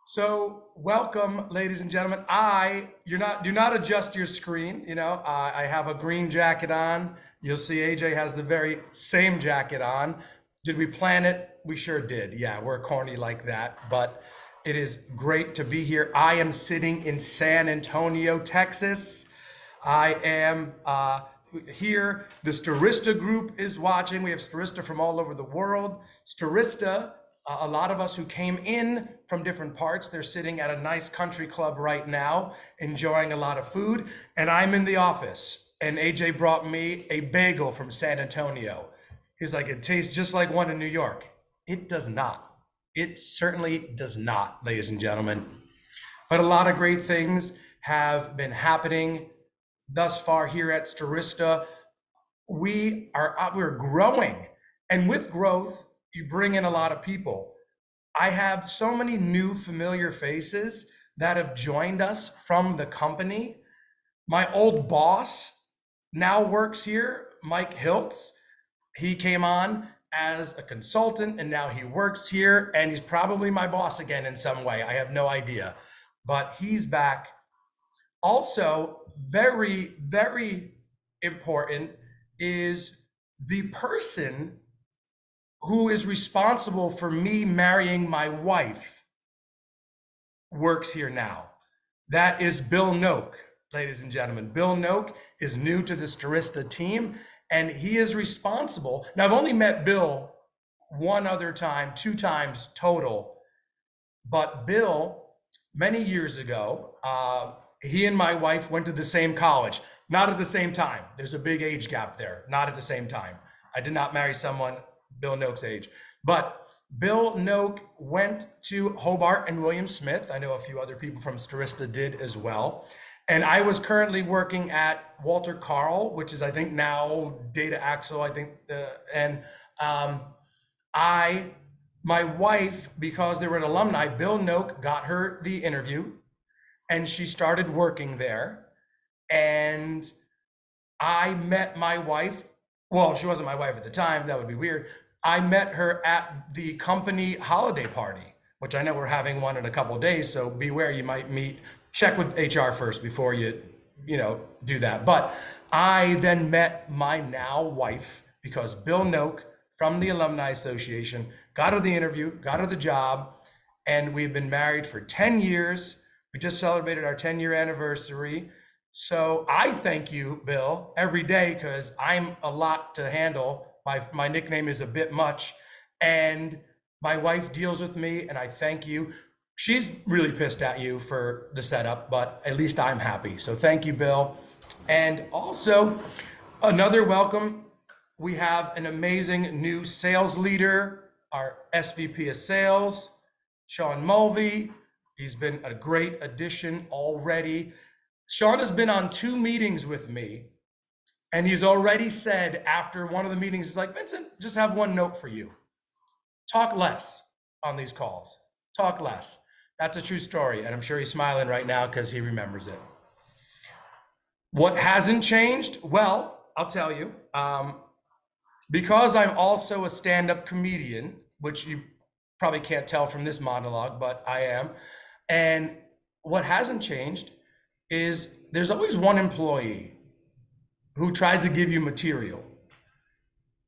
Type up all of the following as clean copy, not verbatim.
So welcome, ladies and gentlemen. Do not adjust your screen. I have a green jacket on. You'll see AJ has the very same jacket on. Did we plan it? We sure did. Yeah, we're corny like that, but it is great to be here. I am sitting in San Antonio, Texas. I am here. The Stirista group is watching. We have Stirista from all over the world. Stirista, a lot of us who came in from different parts, they're sitting at a nice country club right now, enjoying a lot of food. And I'm in the office. And AJ brought me a bagel from San Antonio. He's like, it tastes just like one in New York. It does not. It certainly does not, ladies and gentlemen. But a lot of great things have been happening thus far here at Stirista. We're growing, and with growth, you bring in a lot of people. I have so many new familiar faces that have joined us from the company. My old boss now works here, Mike Hiltz. He came on as a consultant and now he works here, and he's probably my boss again in some way. I have no idea, but he's back. Also, very, very important is the person who is responsible for me marrying my wife works here now. That is Bill Noak, ladies and gentlemen. Bill Noak is new to the Stirista team, and he is responsible. Now, I've only met Bill one other time, two times total, but Bill, many years ago, he and my wife went to the same college, not at the same time. There's a big age gap there, not at the same time. I did not marry someone Bill Noak's age, but Bill Noak went to Hobart and William Smith. I know a few other people from Stirista did as well. And I was currently working at Walter Carl, which is, I think now Data Axle, I think, my wife, because they were an alumni, Bill Noak got her the interview and she started working there. And I met my wife. Well, she wasn't my wife at the time. That would be weird. I met her at the company holiday party, which I know we're having one in a couple of days. So beware, you might meet. Check with HR first before you do that. But I then met my now wife because Bill Noak from the Alumni Association got her the interview, got her the job, and we've been married for 10 years. We just celebrated our 10-year anniversary. So I thank you, Bill, every day because I'm a lot to handle. My nickname is a bit much, and my wife deals with me, and I thank you. She's really pissed at you for the setup, but at least I'm happy. So thank you, Bill. And also, another welcome. We have an amazing new sales leader, our SVP of sales, Sean Mulvey. He's been a great addition already. Sean has been on 2 meetings with me, and he's already said after one of the meetings, he's like, Vincent, just have one note for you. Talk less on these calls. Talk less. That's a true story, and I'm sure he's smiling right now because he remembers it. What hasn't changed? Well, I'll tell you. Because I'm also a stand-up comedian, which you probably can't tell from this monologue, but I am. And what hasn't changed is there's always one employee who tries to give you material.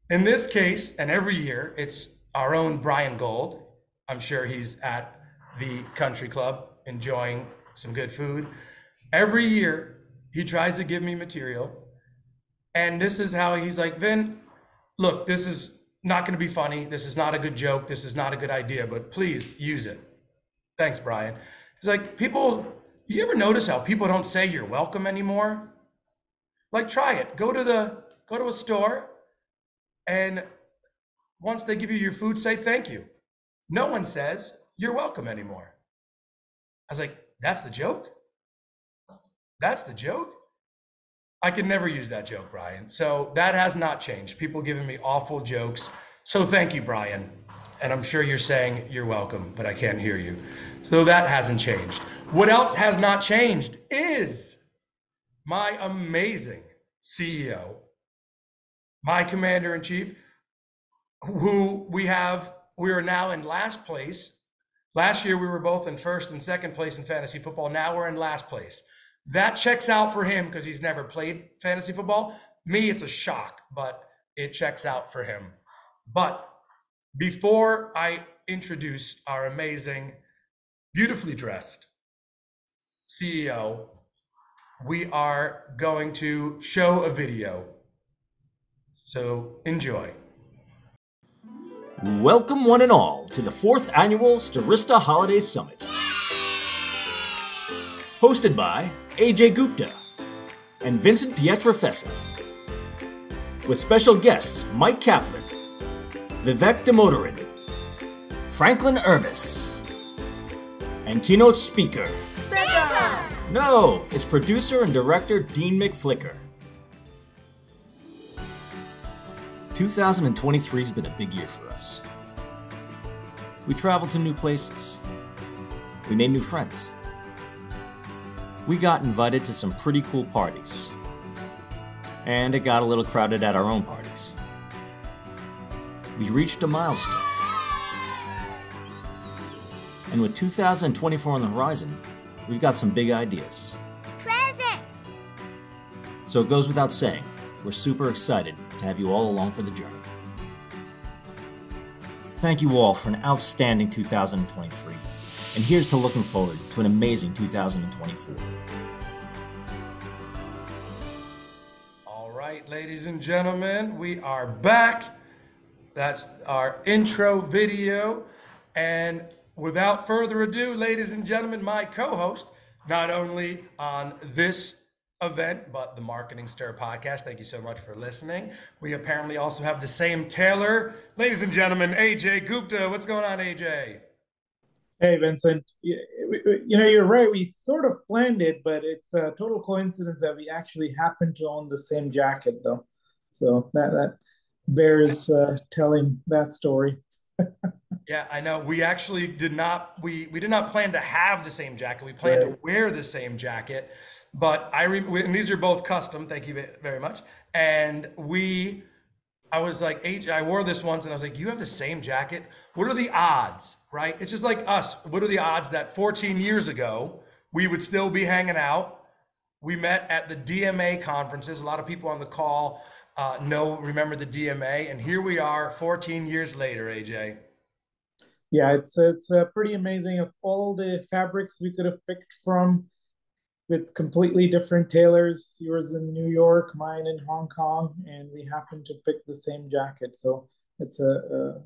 In this case, and every year, it's our own Brian Gold. I'm sure he's at the country club enjoying some good food. Every year, he tries to give me material. And this is how he's like, Vin, look, this is not going to be funny. This is not a good joke. This is not a good idea, but please use it. Thanks, Brian. He's like, you ever notice how people don't say you're welcome anymore? Like, try it. Go to a store, and once they give you your food, say thank you. No one says you're welcome anymore. I was like, that's the joke? That's the joke? I can never use that joke, Brian. So that has not changed. People giving me awful jokes. So thank you, Brian. And I'm sure you're saying you're welcome, but I can't hear you. So that hasn't changed. What else has not changed is my amazing CEO, my commander-in-chief, who we are now in last place Last year, we were both in first and second place in fantasy football. Now we're in last place. That checks out for him because he's never played fantasy football. Me, it's a shock, but it checks out for him. But before I introduce our amazing, beautifully dressed CEO, we are going to show a video. So enjoy. Welcome one and all to the 4th Annual Stirista Holiday Summit. Hosted by Ajay Gupta and Vincent Pietrafesa. With special guests Myq Kaplan, Vivek Damodaran, Franklin Herbas, and keynote speaker, Santa! No, it's producer and director Dean McFlicker. 2023 has been a big year for us. We traveled to new places. We made new friends. We got invited to some pretty cool parties. And it got a little crowded at our own parties. We reached a milestone. And with 2024 on the horizon, we've got some big ideas. Presents! So it goes without saying, we're super excited to have you all along for the journey. Thank you all for an outstanding 2023, and here's to looking forward to an amazing 2024. All right, ladies and gentlemen, we are back. That's our intro video. And without further ado, ladies and gentlemen, my co-host, not only on this event, but the Marketing Stir podcast. Thank you so much for listening. We apparently also have the same Taylor. Ladies and gentlemen, Ajay Gupta. What's going on, Ajay? Hey, Vincent. You're right. We sort of planned it, but it's a total coincidence that we actually happen to own the same jacket, though. So that bears telling that story. Yeah, I know. We actually did not. We did not plan to have the same jacket. We planned to wear the same jacket. But and these are both custom. Thank you very much. And I was like, AJ, I wore this once and I was like, you have the same jacket? What are the odds, right? It's just like us. What are the odds that 14 years ago, we would still be hanging out? We met at the DMA conferences. A lot of people on the call remember the DMA. And here we are 14 years later, AJ. Yeah, it's pretty amazing. Of all the fabrics we could have picked from, with completely different tailors, yours in New York, mine in Hong Kong, and we happened to pick the same jacket. So it's a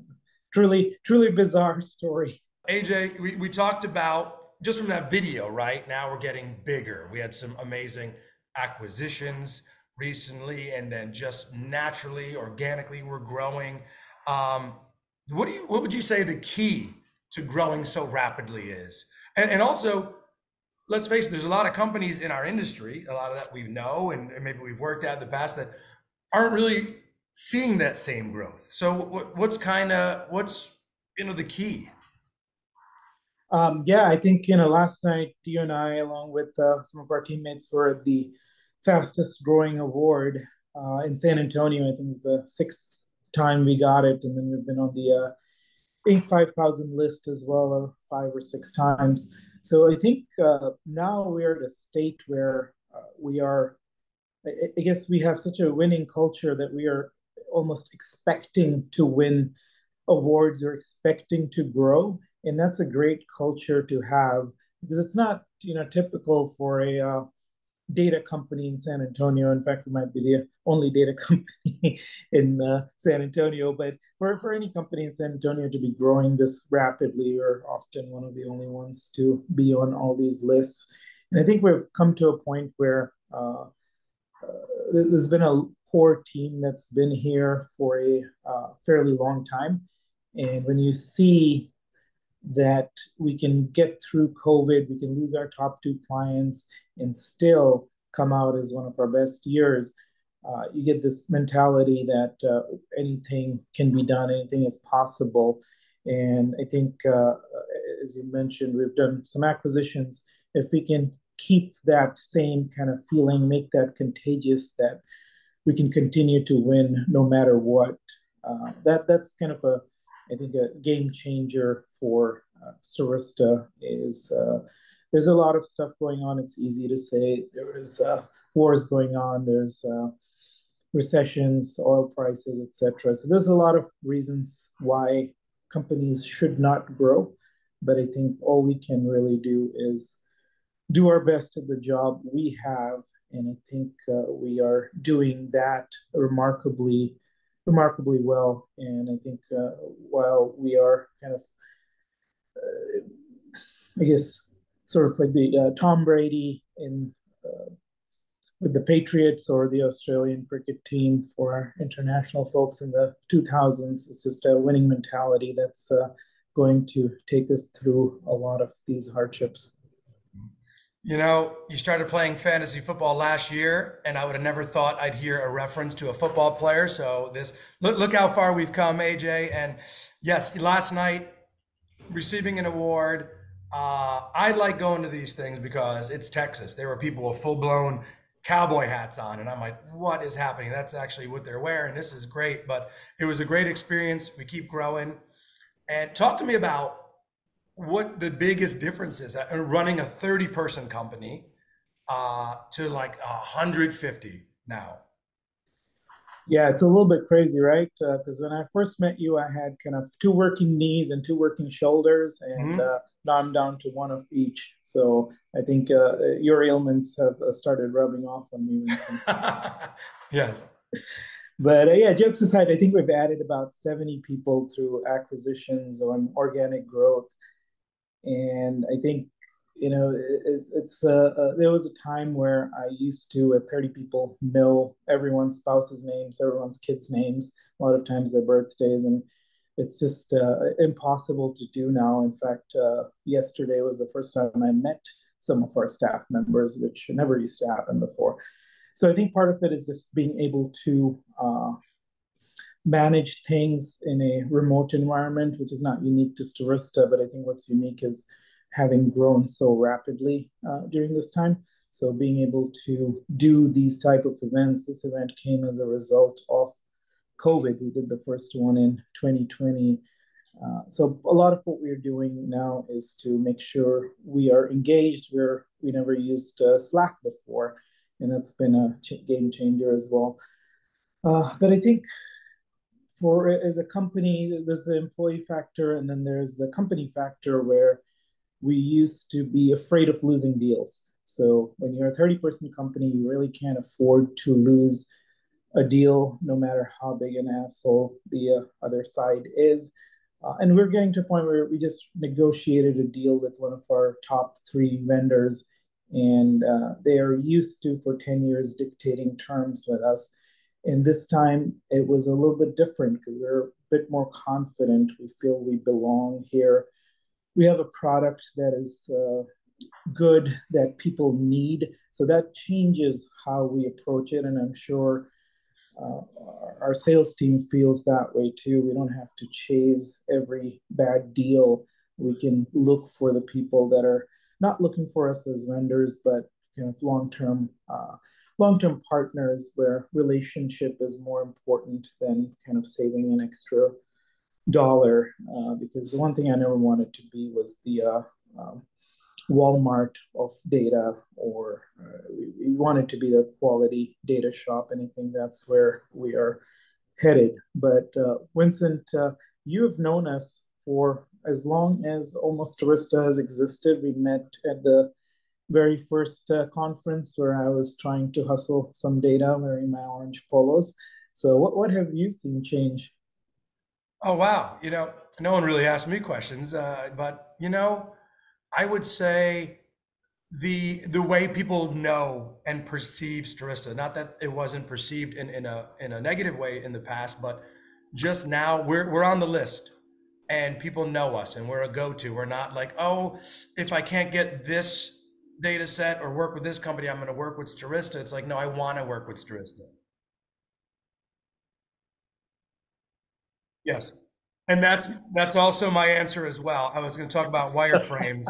truly bizarre story. AJ, we talked about, just from that video, right? Now we're getting bigger. We had some amazing acquisitions recently, and then just naturally, organically, we're growing. What would you say the key to growing so rapidly is? And also, let's face it, there's a lot of companies in our industry, a lot of that we know and maybe we've worked at in the past, that aren't really seeing that same growth. So what's the key? Yeah, I think, last night you and I, along with some of our teammates, were at the fastest growing award in San Antonio. I think it's the 6th time we got it. And then we've been on the Inc. 5000 list as well, 5 or 6 times. So I think now we're at a state where we are, I guess we have such a winning culture that we are almost expecting to win awards or expecting to grow. And that's a great culture to have, because it's not, typical for a data company in San Antonio. In fact, we might be the only data company in San Antonio. But for any company in San Antonio to be growing this rapidly, we're often one of the only ones to be on all these lists. And I think we've come to a point where there's been a core team that's been here for a fairly long time. And when you see that we can get through COVID, we can lose our top 2 clients and still come out as one of our best years, you get this mentality that anything can be done, anything is possible. And I think, as you mentioned, we've done some acquisitions. If we can keep that same kind of feeling, make that contagious, that we can continue to win no matter what, that's kind of I think, a game changer for Stirista is there's a lot of stuff going on. It's easy to say there is wars going on. There's recessions, oil prices, etc. So there's a lot of reasons why companies should not grow. But I think all we can really do is do our best at the job we have, and I think we are doing that remarkably well. And I think while we are kind of, I guess, sort of like the Tom Brady in with the Patriots or the Australian cricket team for our international folks in the 2000s. It's just a winning mentality that's going to take us through a lot of these hardships. You know, you started playing fantasy football last year, and I would have never thought I'd hear a reference to a football player. So this, look how far we've come, AJ. And yes, last night receiving an award. I like going to these things because it's Texas. There were people with full-blown cowboy hats on, and I'm like, what is happening? That's actually what they're wearing. This is great. But it was a great experience. We keep growing. And talk to me about what the biggest difference is running a 30-person company to like 150 now. Yeah, it's a little bit crazy, right? Because when I first met you, I had kind of two working knees and two working shoulders, and now I'm down to one of each. So I think your ailments have started rubbing off on me, Vincent. Yes. But yeah, jokes aside, I think we've added about 70 people through acquisitions on organic growth. And I think, you know, there was a time where I used to, at 30 people, know everyone's spouse's names, everyone's kids' names, a lot of times their birthdays. And it's just impossible to do now. In fact, yesterday was the first time I met some of our staff members, which never used to happen before. So I think part of it is just being able to manage things in a remote environment, which is not unique to Stirista, but I think what's unique is having grown so rapidly during this time. So being able to do these type of events, this event came as a result of COVID. We did the first one in 2020. So a lot of what we're doing now is to make sure we are engaged. We never used Slack before, and that's been a game changer as well. But I think as a company, there's the employee factor, and then there's the company factor where we used to be afraid of losing deals. So when you're a 30-person company, you really can't afford to lose a deal, no matter how big an asshole the other side is. And we're getting to a point where we just negotiated a deal with one of our top 3 vendors, and they are used to, for 10 years, dictating terms with us. And this time it was a little bit different because we're a bit more confident. We feel we belong here. We have a product that is good, that people need. So that changes how we approach it. And I'm sure our sales team feels that way too. We don't have to chase every bad deal. We can look for the people that are not looking for us as vendors, but kind of long-term partners where relationship is more important than kind of saving an extra dollar. Because the one thing I never wanted to be was the Walmart of data, or we wanted to be the quality data shop, and I think that's where we are headed. But Vincent, you have known us for as long as almost Stirista has existed. We met at the very first conference where I was trying to hustle some data wearing my orange polos. So what have you seen change? Oh, wow. You know, no one really asked me questions, but you know, I would say the way people know and perceive Stirista, not that it wasn't perceived in a negative way in the past, but just now we're on the list and people know us and we're a go-to. We're not like, oh, if I can't get this data set or work with this company, I'm going to work with Stirista. It's like, no, I want to work with Stirista. Yes. And that's also my answer as well. I was going to talk about wireframes.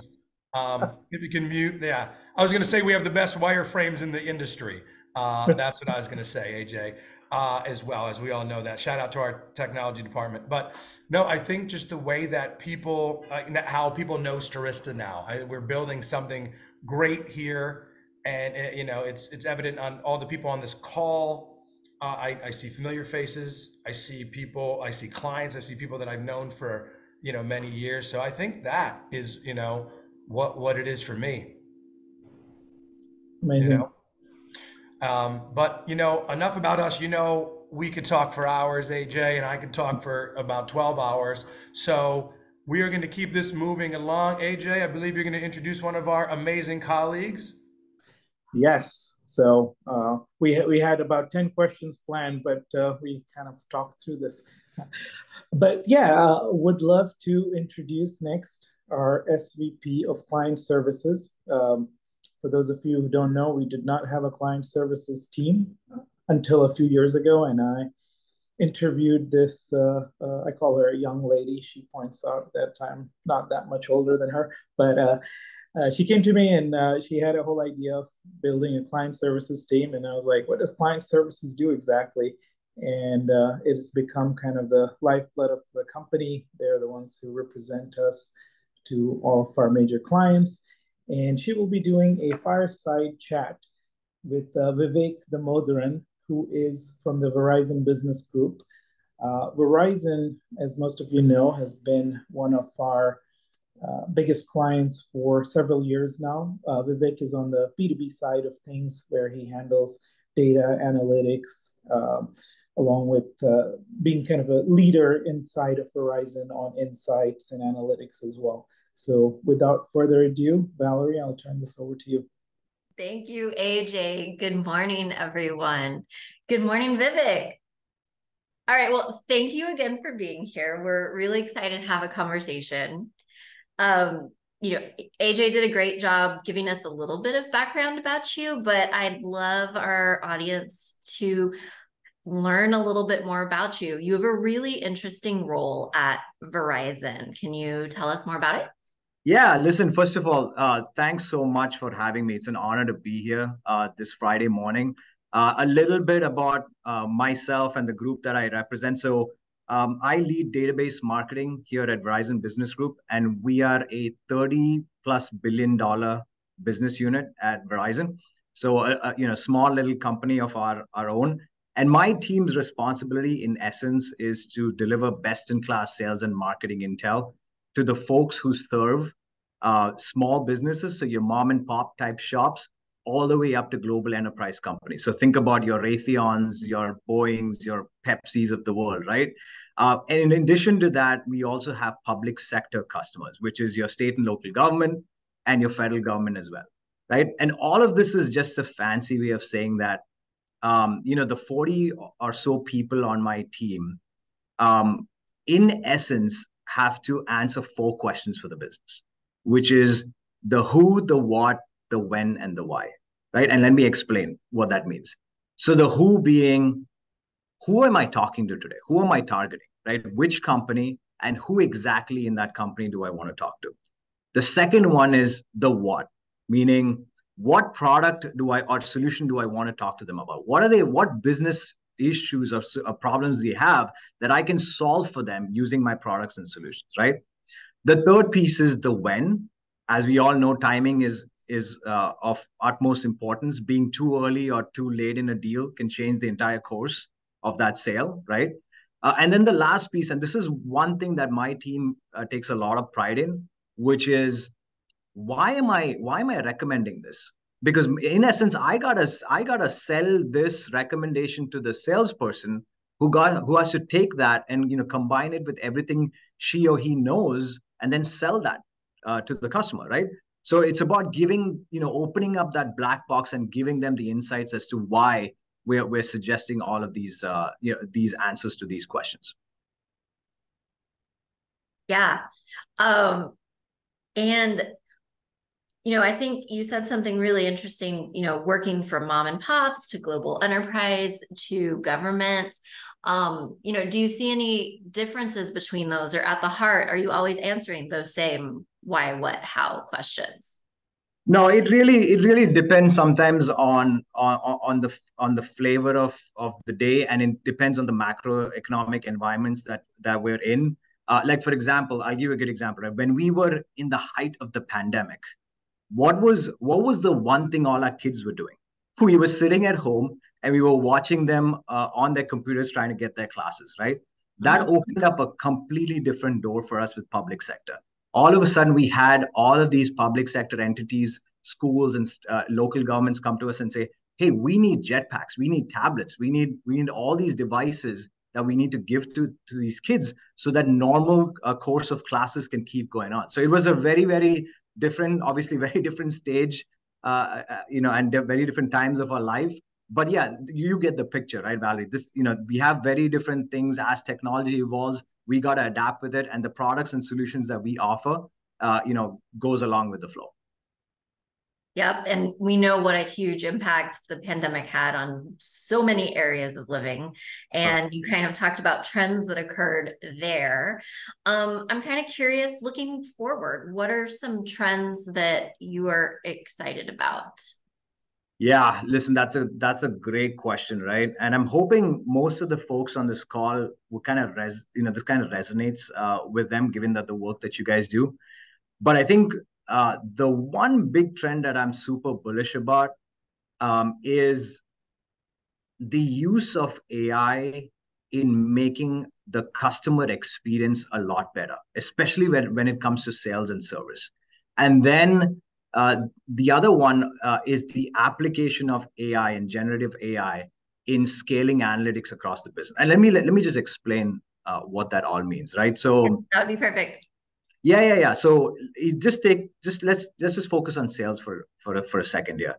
If you can mute, yeah. I was going to say we have the best wireframes in the industry. That's what I was going to say, AJ. as well, as we all know that. Shout out to our technology department. But no, I think just the way that people, how people know Stirista now. We're building something great here, and it's evident on all the people on this call. I see familiar faces. I see people. I see clients. I see people that I've known for many years. So I think that is what it is for me. Amazing. But enough about us. We could talk for hours, AJ, and I could talk for about 12 hours. So we are going to keep this moving along. AJ, I believe you're going to introduce one of our amazing colleagues. Yes. So we had about 10 questions planned, but we kind of talked through this. But yeah, would love to introduce next our SVP of Client Services. For those of you who don't know, we did not have a client services team until a few years ago, and I interviewed this, I call her a young lady. She points out that I'm not that much older than her, but she came to me and she had a whole idea of building a client services team. And I was like, what does client services do exactly? And it has become kind of the lifeblood of the company. They're the ones who represent us to all of our major clients. And she will be doing a fireside chat with Vivek Damodaran, who is from the Verizon Business Group. Verizon, as most of you know, has been one of our biggest clients for several years now. Vivek is on the B2B side of things, where he handles data analytics, along with being kind of a leader inside of Verizon on insights and analytics as well. So without further ado, Valerie, I'll turn this over to you. Thank you, AJ. Good morning, everyone. Good morning, Vivek. All right, well, thank you again for being here. We're really excited to have a conversation. AJ did a great job giving us a little bit of background about you, but I'd love our audience to learn a little bit more about you. You have a really interesting role at Verizon. Can you tell us more about it? Yeah, listen, first of all, thanks so much for having me. It's an honor to be here this Friday morning. A little bit about myself and the group that I represent. So I lead database marketing here at Verizon Business Group, and we are a $30+ billion business unit at Verizon. So, small little company of our own. And my team's responsibility, in essence, is to deliver best-in-class sales and marketing intel to the folks who serve small businesses, so your mom and pop type shops, all the way up to global enterprise companies. So think about your Raytheons, your Boeings, your Pepsis of the world, right? And in addition to that, we also have public sector customers, which is your state and local government and your federal government as well, right? And all of this is just a fancy way of saying that, the 40 or so people on my team, in essence, have to answer 4 questions for the business, which is the who, the what, the when, and the why, right? And let me explain what that means. So the who being, who am I talking to today? Who am I targeting, right? Which company and who exactly in that company do I want to talk to? The second one is the what, meaning what product or solution do I want to talk to them about? What business issues or problems they have that I can solve for them using my products and solutions, right? The third piece is the when. As we all know, timing is of utmost importance. Being too early or too late in a deal can change the entire course of that sale, right? And then the last piece, and this is one thing that my team takes a lot of pride in, which is why am I recommending this? Because in essence, I gotta sell this recommendation to the salesperson who has to take that and combine it with everything she or he knows and then sell that to the customer, right? So it's about opening up that black box and giving them the insights as to why we're suggesting all of these these answers to these questions. Yeah. And I think you said something really interesting, working from mom and pops to global enterprise to government. Do you see any differences between those, or at the heart, are you always answering those same why, what, how questions? No, it really depends sometimes on the flavor of the day, and it depends on the macroeconomic environments that we're in. Like for example, I'll give you a good example. Right? When we were in the height of the pandemic, what was the one thing all our kids were doing? We were sitting at home and we were watching them on their computers trying to get their classes, right? That Mhm. opened up a completely different door for us with public sector. All of a sudden, we had all of these public sector entities, schools, and local governments come to us and say, "Hey, we need jetpacks, we need tablets, we need all these devices that we need to give to these kids so that normal course of classes can keep going on." So it was a very, very different, obviously very different stage, and very different times of our life. But yeah, you get the picture, right, Valerie? We have very different things as technology evolves. We got to adapt with it, and the products and solutions that we offer, goes along with the flow. Yep. And we know what a huge impact the pandemic had on so many areas of living. And you kind of talked about trends that occurred there. I'm kind of curious, looking forward, what are some trends that you are excited about? Yeah, listen, that's a great question, right? And I'm hoping most of the folks on this call will kind of this kind of resonates with them, given that the work that you guys do. But I think the one big trend that I'm super bullish about is the use of AI in making the customer experience a lot better, especially when it comes to sales and service. And then the other one is the application of AI and generative AI in scaling analytics across the business. And let me just explain what that all means, right? So That would be perfect. yeah. So let's just focus on sales for a second here.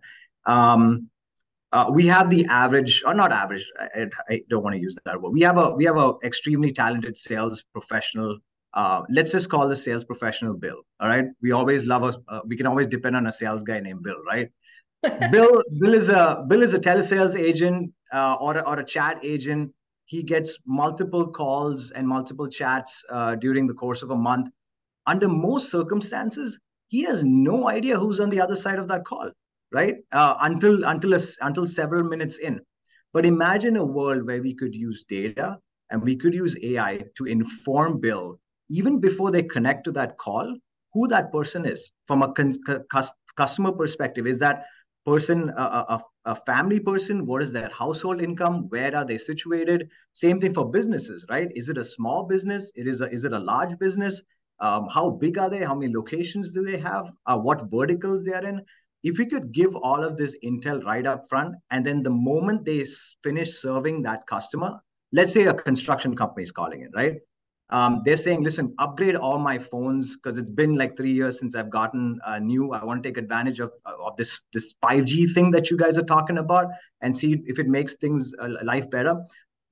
We have the average, or not average. I don't want to use that word. We have a extremely talented sales professional. Let's just call the sales professional Bill. All right. We can always depend on a sales guy named Bill, right? Bill is a telesales agent, or a chat agent. He gets multiple calls and multiple chats during the course of a month. Under most circumstances, he has no idea who's on the other side of that call, right? Until several minutes in. But imagine a world where we could use data and we could use AI to inform Bill even before they connect to that call, who that person is from a customer perspective. Is that person a family person? What is their household income? Where are they situated? Same thing for businesses, right? Is it a small business? Is it a large business? How big are they? How many locations do they have? What verticals they are in? If we could give all of this intel right up front, and then the moment they finish serving that customer, let's say a construction company is calling it, right? They're saying, listen, upgrade all my phones because it's been like 3 years since I've gotten new. I want to take advantage of this 5G thing that you guys are talking about and see if it makes things life better.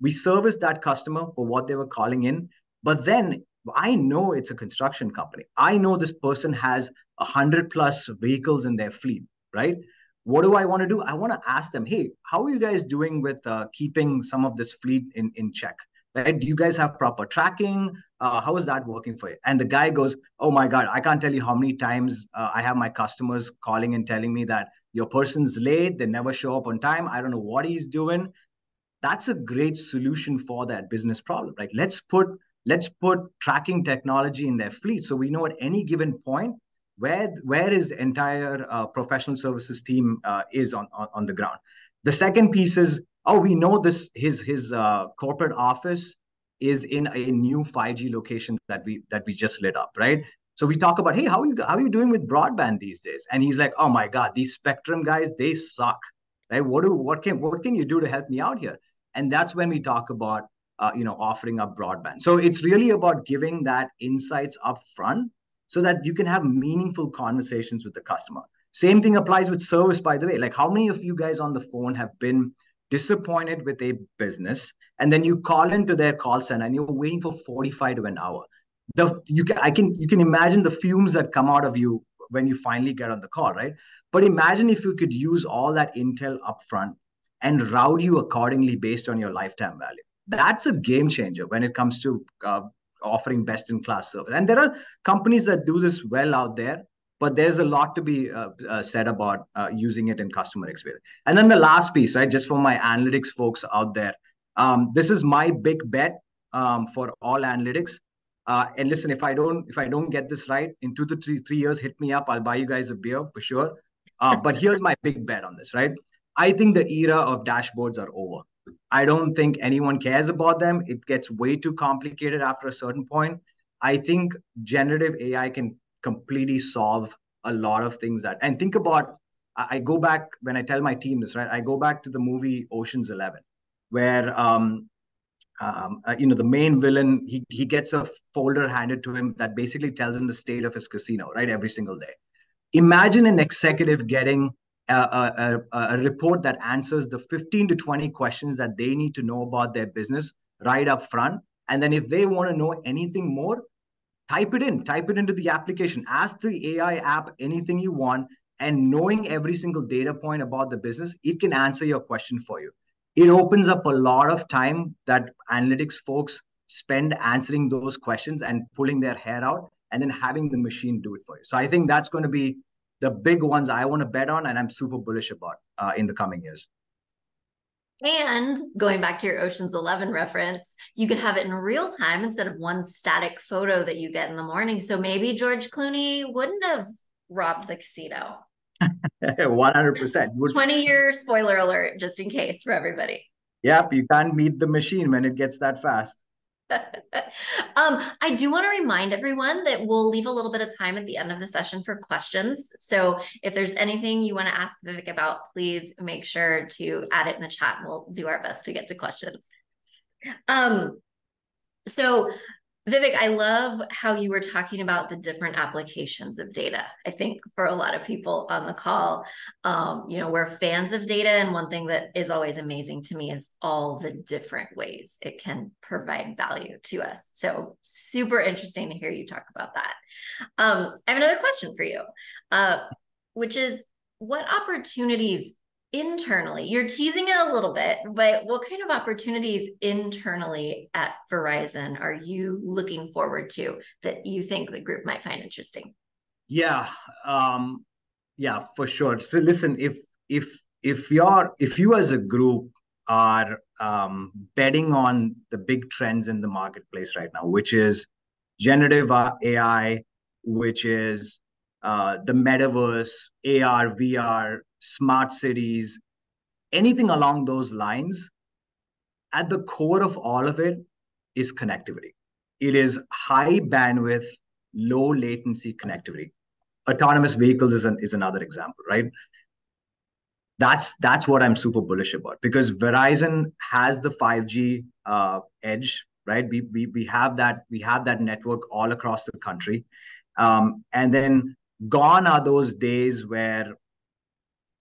We service that customer for what they were calling in, but then I know it's a construction company. I know this person has 100+ vehicles in their fleet, right? What do I want to do? I want to ask them, hey, how are you guys doing with keeping some of this fleet in check? Right? Do you guys have proper tracking? How is that working for you? And the guy goes, oh my God, I can't tell you how many times I have my customers calling and telling me that your person's late, they never show up on time. I don't know what he's doing. That's a great solution for that business problem. Like let's put tracking technology in their fleet so we know at any given point where his entire professional services team is on the ground. The second piece is, oh, we know this his corporate office is in a new 5G location that we just lit up, right? So we talk about, hey, how are you doing with broadband these days? And he's like, oh my God, these Spectrum guys, they suck. Right? What can you do to help me out here? And that's when we talk about offering up broadband. So it's really about giving that insights up front so that you can have meaningful conversations with the customer. Same thing applies with service, by the way. Like, how many of you guys on the phone have been disappointed with a business, and then you call into their call center and you're waiting for 45 to an hour? You can imagine the fumes that come out of you when you finally get on the call, right? But imagine if you could use all that intel upfront and route you accordingly based on your lifetime value. That's a game changer when it comes to offering best in class service. And there are companies that do this well out there, but there's a lot to be said about using it in customer experience. And then the last piece, right, just for my analytics folks out there, this is my big bet for all analytics. And listen, if I don't get this right in 2 to 3 years, hit me up. I'll buy you guys a beer for sure. But here's my big bet on this, right? I think the era of dashboards are over. I don't think anyone cares about them. It gets way too complicated after a certain point. I think generative AI can completely solve a lot of things that, and think about, I go back when I tell my team this, right? I go back to the movie Ocean's 11, where the main villain, he gets a folder handed to him that basically tells him the state of his casino, right, every single day. Imagine an executive getting a report that answers the 15 to 20 questions that they need to know about their business right up front. And then if they want to know anything more, type it into the application, ask the AI app anything you want, and knowing every single data point about the business, it can answer your question for you. It opens up a lot of time that analytics folks spend answering those questions and pulling their hair out and then having the machine do it for you. So I think that's going to be the big ones I want to bet on, and I'm super bullish about in the coming years. And going back to your Ocean's 11 reference, you could have it in real time instead of one static photo that you get in the morning. So maybe George Clooney wouldn't have robbed the casino. 100%. 20-year spoiler alert, just in case for everybody. Yep, you can't meet the machine when it gets that fast. I do want to remind everyone that we'll leave a little bit of time at the end of the session for questions. So if there's anything you want to ask Vivek about, please make sure to add it in the chat and we'll do our best to get to questions. So Vivek, I love how you were talking about the different applications of data. I think for a lot of people on the call, we're fans of data. And one thing that is always amazing to me is all the different ways it can provide value to us. So super interesting to hear you talk about that. I have another question for you, which is what opportunities internally, you're teasing it a little bit, but what kind of opportunities internally at Verizon are you looking forward to that you think the group might find interesting? Yeah, for sure. So listen, if you as a group are betting on the big trends in the marketplace right now, which is generative AI, which is the metaverse, AR, VR, smart cities, anything along those lines, at the core of all of it is connectivity. It is high bandwidth, low latency connectivity. Autonomous vehicles is another example, right? That's what I'm super bullish about, because Verizon has the 5G edge, right? We have that network all across the country, and then gone are those days where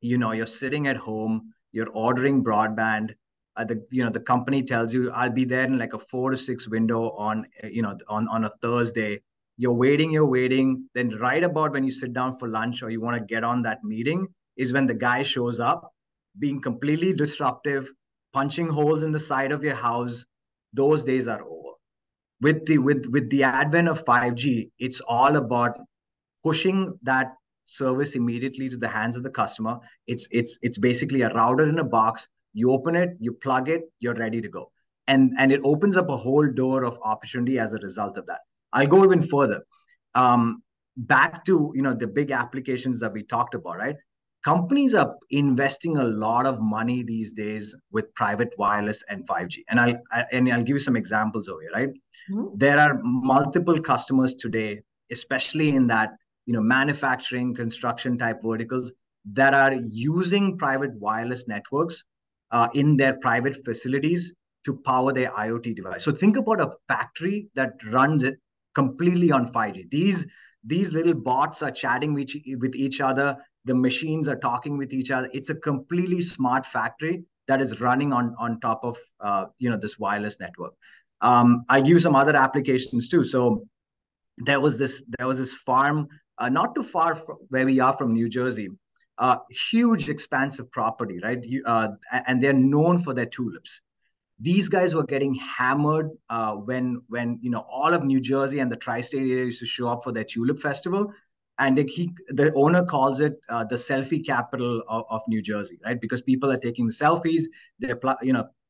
you're sitting at home, you're ordering broadband. The company tells you I'll be there in like a 4 to 6 window on a Thursday. You're waiting. Then right about when you sit down for lunch or you want to get on that meeting is when the guy shows up, being completely disruptive, punching holes in the side of your house. Those days are over. With the advent of 5G, it's all about pushing that service immediately to the hands of the customer. It's basically a router in a box. You open it, you plug it, you're ready to go. And it opens up a whole door of opportunity as a result of that. I'll go even further. Back to the big applications that we talked about, right? Companies are investing a lot of money these days with private wireless and 5G. And I'll give you some examples over here, right? Mm-hmm. There are multiple customers today, especially in that manufacturing, construction type verticals, that are using private wireless networks in their private facilities to power their IoT device. So think about a factory that runs it completely on 5G. These little bots are chatting with each other. The machines are talking with each other. It's a completely smart factory that is running on top of this wireless network. I'll give you some other applications too. So there was this farm not too far from where we are from New Jersey, huge expansive property, right? And they're known for their tulips. These guys were getting hammered when all of New Jersey and the tri-state area used to show up for their tulip festival. And the owner calls it the selfie capital of New Jersey, right? Because people are taking the selfies, they're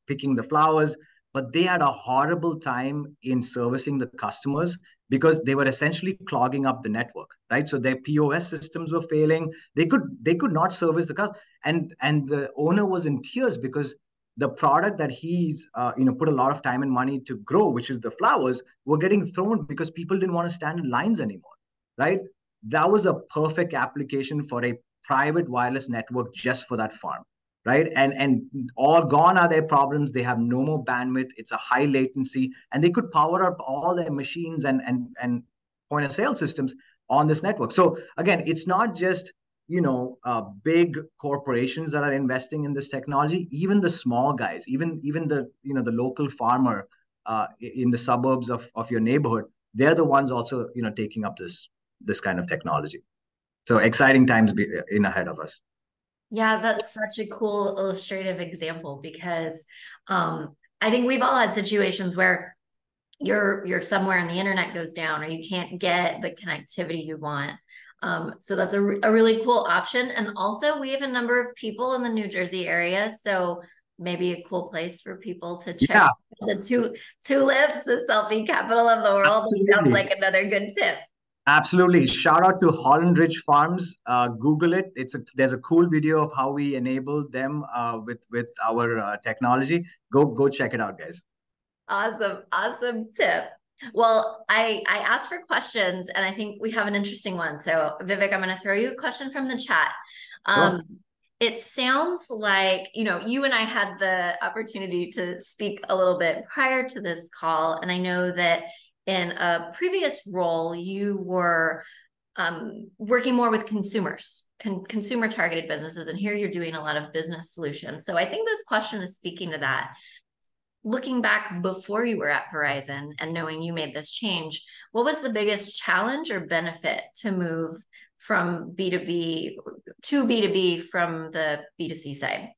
picking the flowers, but they had a horrible time in servicing the customers because they were essentially clogging up the network, right? So their POS systems were failing. They could not service the customer, and the owner was in tears because the product that he's put a lot of time and money to grow, which is the flowers, were getting thrown because people didn't want to stand in lines anymore, right? That was a perfect application for a private wireless network just for that farm, right? And all gone are their problems. They have no more bandwidth. It's a high latency, and they could power up all their machines and point of sale systems on this network. So again, it's not just big corporations that are investing in this technology. Even the small guys, even the the local farmer in the suburbs of your neighborhood, they're the ones also taking up this kind of technology. So exciting times in ahead of us. Yeah, that's such a cool illustrative example because I think we've all had situations where you're somewhere and the internet goes down or you can't get the connectivity you want. So that's a really cool option. And also we have a number of people in the New Jersey area, so maybe a cool place for people to check the tulips, the selfie capital of the world. That sounds like another good tip. Absolutely. Shout out to Holland Ridge Farms. Google it. There's a cool video of how we enable them with our technology. Go check it out, guys. Awesome tip. Well, I asked for questions and I think we have an interesting one. So Vivek, I'm going to throw you a question from the chat. Sure. It sounds like, you and I had the opportunity to speak a little bit prior to this call. And I know that in a previous role, you were working more with consumers, consumer targeted businesses. And here you're doing a lot of business solutions. So I think this question is speaking to that. Looking back before you were at Verizon and knowing you made this change, what was the biggest challenge or benefit to move from B2B to B2B from the B2C side?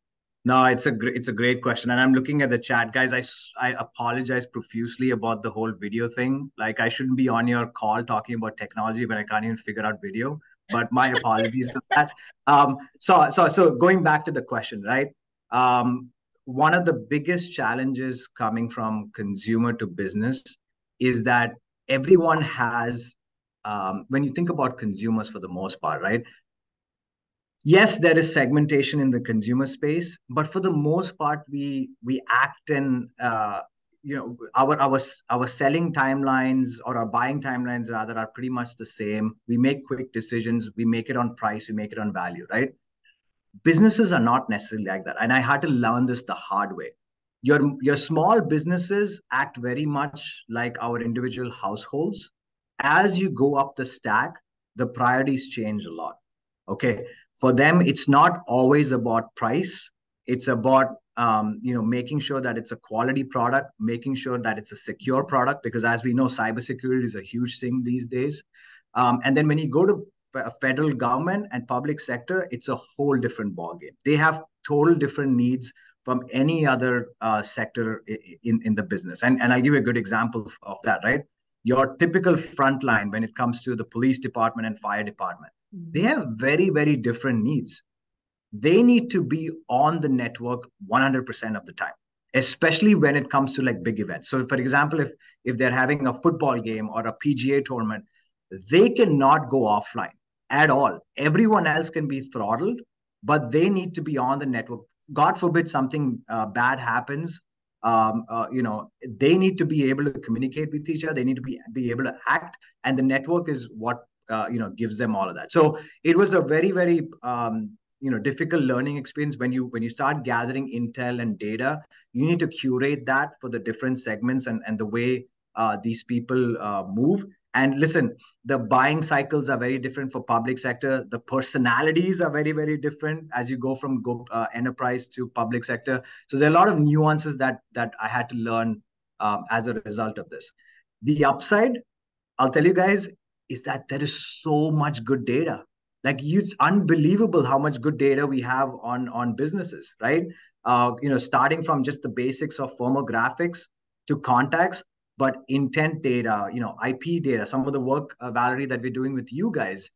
No, it's a great question. And I'm looking at the chat, guys. I apologize profusely about the whole video thing. Like, I shouldn't be on your call talking about technology when I can't even figure out video, but my apologies for that. So going back to the question, right? One of the biggest challenges coming from consumer to business is that everyone has, when you think about consumers for the most part, right? Yes, there is segmentation in the consumer space, but for the most part, we act in our selling timelines or our buying timelines rather are pretty much the same. We make quick decisions. We make it on price. We make it on value, right? Businesses are not necessarily like that, and I had to learn this the hard way. Your small businesses act very much like our individual households. As you go up the stack, the priorities change a lot. Okay. For them, it's not always about price. It's about making sure that it's a quality product, making sure that it's a secure product, because as we know, cybersecurity is a huge thing these days. And then when you go to federal government and public sector, it's a whole different ballgame. They have total different needs from any other sector in the business. And I'll give you a good example of that, right? Your typical frontline when it comes to the police department and fire department, they have very, very different needs. They need to be on the network 100% of the time, especially when it comes to like big events. So for example, if they're having a football game or a PGA tournament, they cannot go offline at all. Everyone else can be throttled, but they need to be on the network. God forbid something bad happens. They need to be able to communicate with each other. They need to be able to act, and the network is what gives them all of that. So it was a very, very difficult learning experience. When you start gathering intel and data, you need to curate that for the different segments and the way these people move. And listen, the buying cycles are very different for public sector. The personalities are very, very different as you go from enterprise to public sector. So there are a lot of nuances that I had to learn as a result of this. The upside, I'll tell you guys, is that there is so much good data. Like, it's unbelievable how much good data we have on businesses, right? Starting from just the basics of firmographics to contacts, but intent data, IP data, some of the work, Valerie, that we're doing with you guys,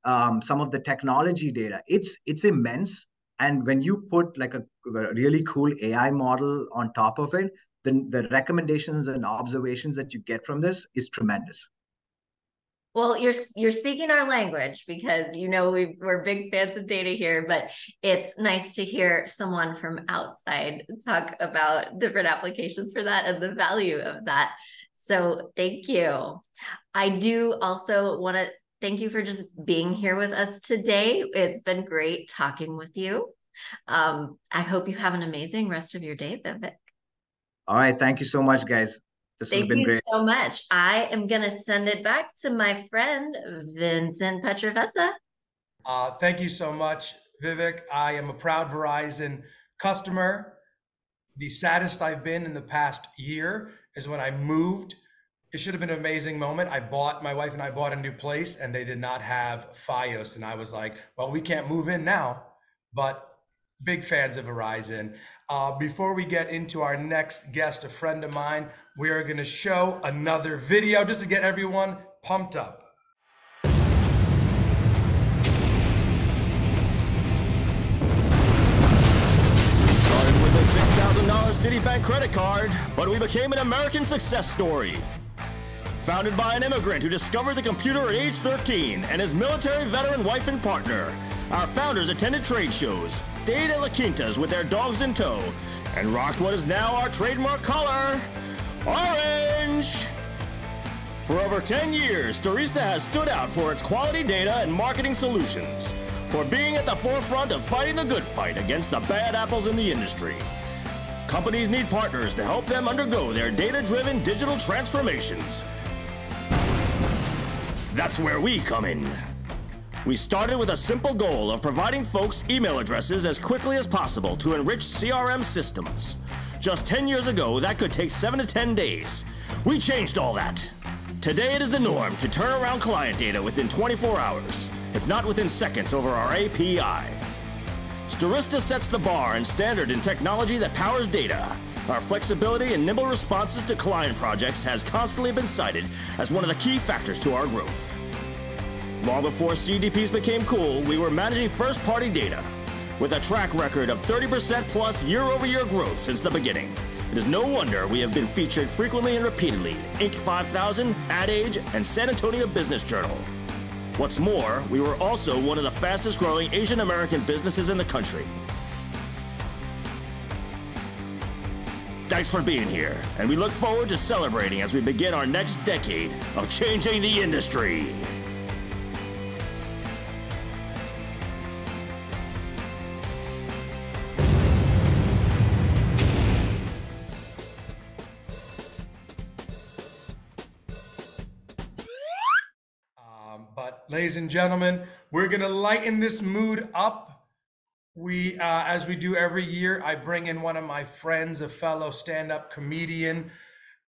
some of the technology data. It's immense. And when you put like a really cool AI model on top of it, the recommendations and observations that you get from this is tremendous. Well, you're speaking our language because we're big fans of data here, but it's nice to hear someone from outside talk about different applications for that and the value of that. So thank you. I do also want to thank you for just being here with us today. It's been great talking with you. I hope you have an amazing rest of your day, Vivek. All right. Thank you so much, guys. This has been great. Thank you so much. I am going to send it back to my friend, Vincent Pietrafesa. Thank you so much, Vivek. I am a proud Verizon customer. The saddest I've been in the past year is when I moved. It should have been an amazing moment. My wife and I bought a new place and they did not have Fios. And I was like, well, we can't move in now, but big fans of Verizon. Before we get into our next guest, a friend of mine, we are going to show another video just to get everyone pumped up. Started with a $6,000 Citibank credit card, but we became an American success story. Founded by an immigrant who discovered the computer at age 13 and his military veteran wife and partner, our founders attended trade shows, stayed at La Quintas with their dogs in tow, and rocked what is now our trademark color, orange. For over 10 years, Stirista has stood out for its quality data and marketing solutions, for being at the forefront of fighting the good fight against the bad apples in the industry. Companies need partners to help them undergo their data-driven digital transformations. That's where we come in. We started with a simple goal of providing folks email addresses as quickly as possible to enrich CRM systems. Just 10 years ago, that could take 7 to 10 days. We changed all that. Today, it is the norm to turn around client data within 24 hours, if not within seconds over our API. Stirista sets the bar and standard in technology that powers data. Our flexibility and nimble responses to client projects has constantly been cited as one of the key factors to our growth. Long before CDPs became cool, we were managing first-party data. With a track record of 30% plus year-over-year growth since the beginning, it is no wonder we have been featured frequently and repeatedly in Inc. 5000, Ad Age, and San Antonio Business Journal. What's more, we were also one of the fastest-growing Asian American businesses in the country. Thanks for being here, and we look forward to celebrating as we begin our next decade of changing the industry. But ladies and gentlemen, we're gonna lighten this mood up. As we do every year, I bring in one of my friends, a fellow stand-up comedian,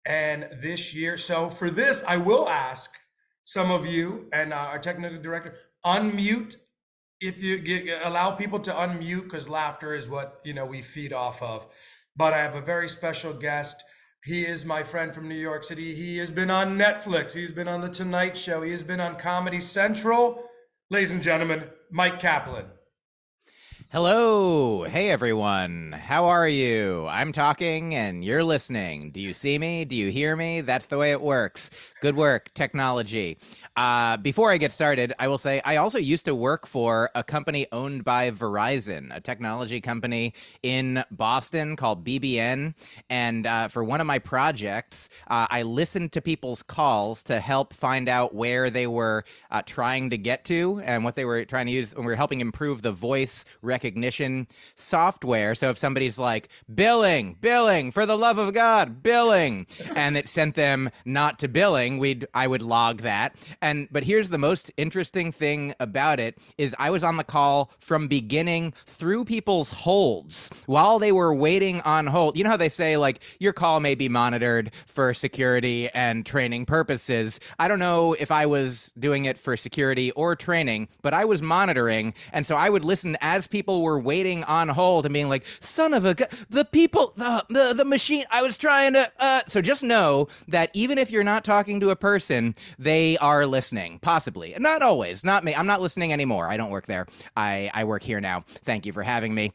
and this year, so for this, I will ask some of you and our technical director, unmute if you allow people to unmute, because laughter is what we feed off of. But I have a very special guest. He is my friend from New York City. He has been on Netflix. He's been on The Tonight Show. He has been on Comedy Central. Ladies and gentlemen, Myq Kaplan. Hello. Hey, everyone. How are you? I'm talking and you're listening. Do you see me? Do you hear me? That's the way it works. Good work, technology. Before I get started, I will say I also used to work for a company owned by Verizon, a technology company in Boston called BBN. And for one of my projects, I listened to people's calls to help find out where they were trying to get to and what they were trying to use. And we were helping improve the voice recognition software. So if somebody's like, billing, for the love of God, billing, and it sent them not to billing, I would log that. But here's the most interesting thing about it is I was on the call from beginning through people's holds while they were waiting on hold. You know how they say, like, your call may be monitored for security and training purposes. I don't know if I was doing it for security or training, but I was monitoring. And so I would listen as people people were waiting on hold and being like, son of a the people, the machine, I was trying to, so just know that even if you're not talking to a person, they are listening, possibly. Not always, not me. I'm not listening anymore. I don't work there. I work here now. Thank you for having me.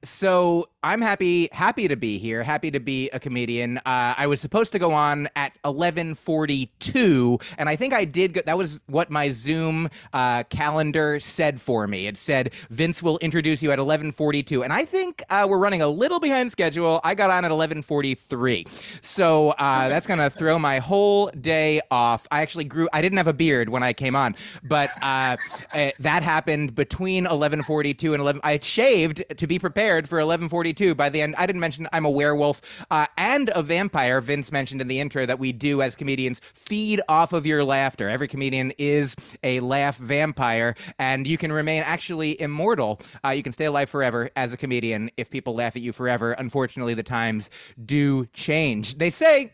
So I'm happy to be here, happy to be a comedian. I was supposed to go on at 11:42, and I think I did. That was what my Zoom calendar said for me. It said, Vince will introduce you at 11:42, and I think we're running a little behind schedule. I got on at 11:43, so that's going to throw my whole day off. I didn't have a beard when I came on, but that happened between 11:42 and 11. I shaved to be prepared for 11:42. By the end, I didn't mention I'm a werewolf and a vampire. Vince mentioned in the intro that we do as comedians feed off of your laughter. Every comedian is a laugh vampire, and you can remain actually immortal. You can stay alive forever as a comedian if people laugh at you forever. Unfortunately, the times do change. They say,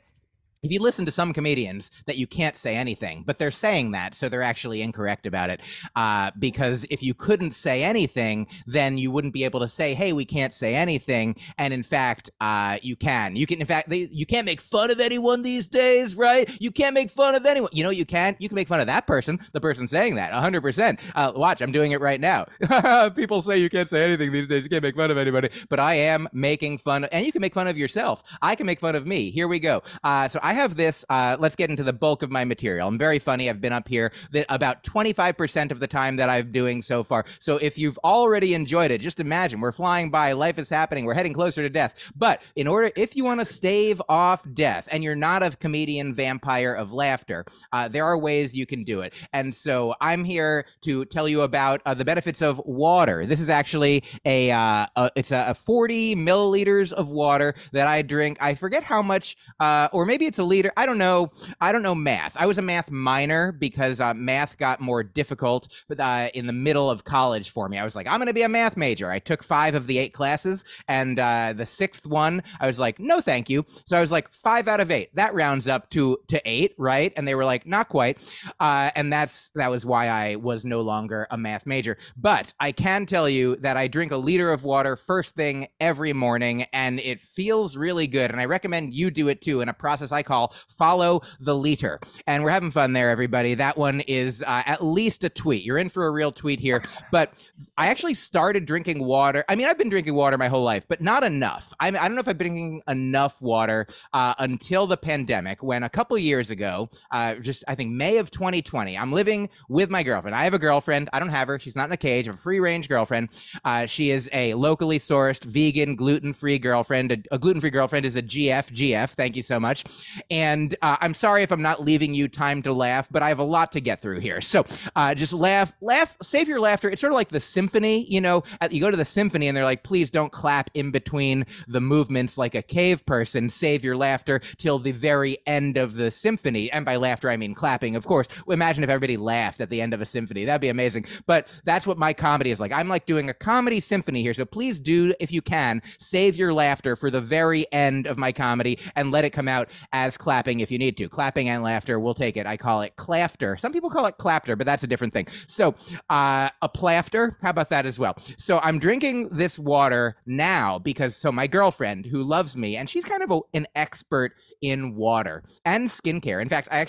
if you listen to some comedians, that you can't say anything, but they're saying that, so they're actually incorrect about it. Because if you couldn't say anything, then you wouldn't be able to say, hey, we can't say anything. And in fact, you can. You can, in fact, you can't make fun of anyone these days, right? You can't make fun of anyone. You know, you can make fun of that person, the person saying that, 100%. Watch, I'm doing it right now. People say you can't say anything these days. You can't make fun of anybody, but I am making fun, and you can make fun of yourself. I can make fun of me. Here we go. So I have this, let's get into the bulk of my material. I'm very funny. I've been up here about 25% of the time that I'm doing so far. So if you've already enjoyed it, just imagine we're flying by, life is happening, we're heading closer to death. But if you want to stave off death and you're not a comedian vampire of laughter, there are ways you can do it. And so I'm here to tell you about the benefits of water. This is actually it's a 40 milliliters of water that I drink. I forget how much, or maybe it's a liter. I don't know math. I was a math minor because math got more difficult in the middle of college for me. I was like, I'm going to be a math major. I took 5 of the 8 classes, and the 6th one, I was like, no, thank you. So I was like 5 out of 8. That rounds up to 8, right? And they were like, not quite. And that was why I was no longer a math major. But I can tell you that I drink a liter of water first thing every morning, and it feels really good. And I recommend you do it too in a process I call follow the liter. And we're having fun there, everybody. That one is at least a tweet. You're in for a real tweet here. But I actually started drinking water. I mean, I've been drinking water my whole life, but not enough. I don't know if I've been drinking enough water until the pandemic, when a couple years ago, I think May of 2020, I'm living with my girlfriend. I have a girlfriend. I don't have her. She's not in a cage. I have a free-range girlfriend. She is a locally sourced, vegan, gluten-free girlfriend. A gluten-free girlfriend is a GF. Thank you so much. And I'm sorry if I'm not leaving you time to laugh, but I have a lot to get through here. So just laugh, save your laughter. It's sort of like the symphony, you know, you go to the symphony and they're like, please don't clap in between the movements like a cave person. Save your laughter till the very end of the symphony. And by laughter, I mean clapping, of course. Imagine if everybody laughed at the end of a symphony. That'd be amazing. But that's what my comedy is like. I'm like doing a comedy symphony here. So please do, if you can, save your laughter for the very end of my comedy and let it come out as clapping if you need to. Clapping and laughter, we'll take it. I call it clafter. Some people call it clapter, but that's a different thing. So a plafter, how about that as well? So I'm drinking this water now because my girlfriend who loves me, and she's kind of an expert in water and skincare. In fact, I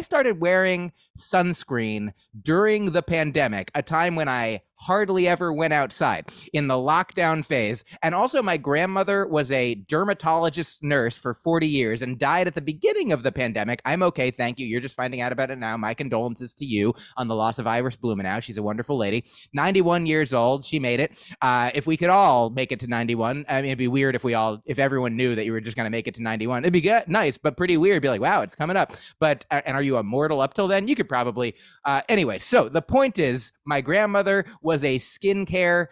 started wearing sunscreen during the pandemic, a time when I hardly ever went outside in the lockdown phase. And also my grandmother was a dermatologist nurse for 40 years and died at the beginning of the pandemic. I'm okay, thank you. You're just finding out about it now. My condolences to you on the loss of Iris Blumenau. She's a wonderful lady. 91 years old. She made it. If we could all make it to 91, I mean, it'd be weird if everyone knew that you were just going to make it to 91. It'd be good, nice, but pretty weird. Be like, wow, it's coming up. But, and are you immortal up till then? You could probably, anyway. So the point is, my grandmother was a skincare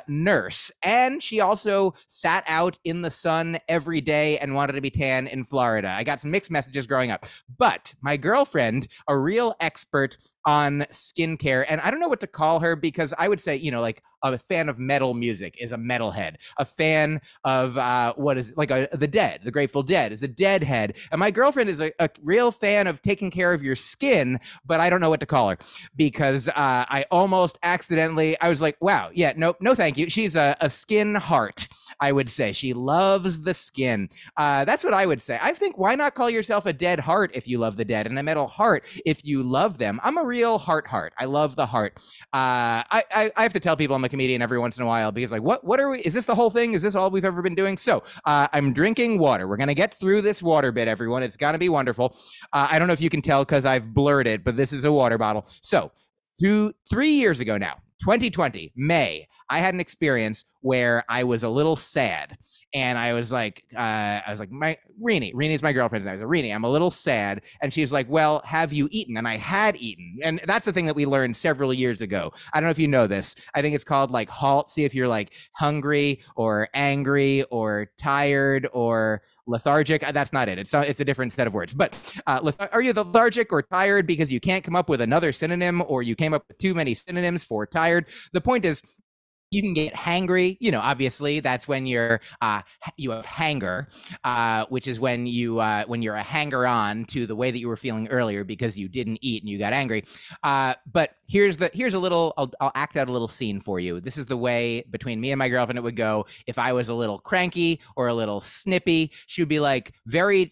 nurse, and she also sat out in the sun every day and wanted to be tan in Florida. I got some mixed messages growing up, but my girlfriend, a real expert on skincare, and I don't know what to call her, because I would say, you know, like a fan of metal music is a metalhead. A fan of the Dead, the Grateful Dead, is a Deadhead. And my girlfriend is a real fan of taking care of your skin, but I don't know what to call her, because I almost accidentally, I was like, wow, yeah, no, thank you. She's a skin heart, I would say. She loves the skin. That's what I would say. I think, why not call yourself a dead heart if you love the dead, and a metal heart if you love them? I'm a real heart. I love the heart. I have to tell people I'm a comedian every once in a while, because like, what are we? Is this the whole thing? Is this all we've ever been doing? So I'm drinking water. We're gonna get through this water bit, everyone. It's gonna be wonderful. I don't know if you can tell because I've blurred it, but this is a water bottle. So 3 years ago now, 2020, May, I had an experience where I was a little sad, and I was like, Renie's my girlfriend. And I was like, Renie, I'm a little sad. And she's like, well, have you eaten? And I had eaten. And that's the thing that we learned several years ago. I don't know if you know this. I think it's called like HALT. See if you're like hungry or angry or tired or lethargic. That's not it. It's a different set of words. But are you lethargic or tired because you can't come up with another synonym, or you came up with too many synonyms for tired? The point is, you can get hangry. Obviously that's when you have hanger, which is when you're a hanger on to the way that you were feeling earlier because you didn't eat and you got angry. But here's a little, I'll act out a little scene for you. This is the way between me and my girlfriend it would go if I was a little cranky or a little snippy. She would be like,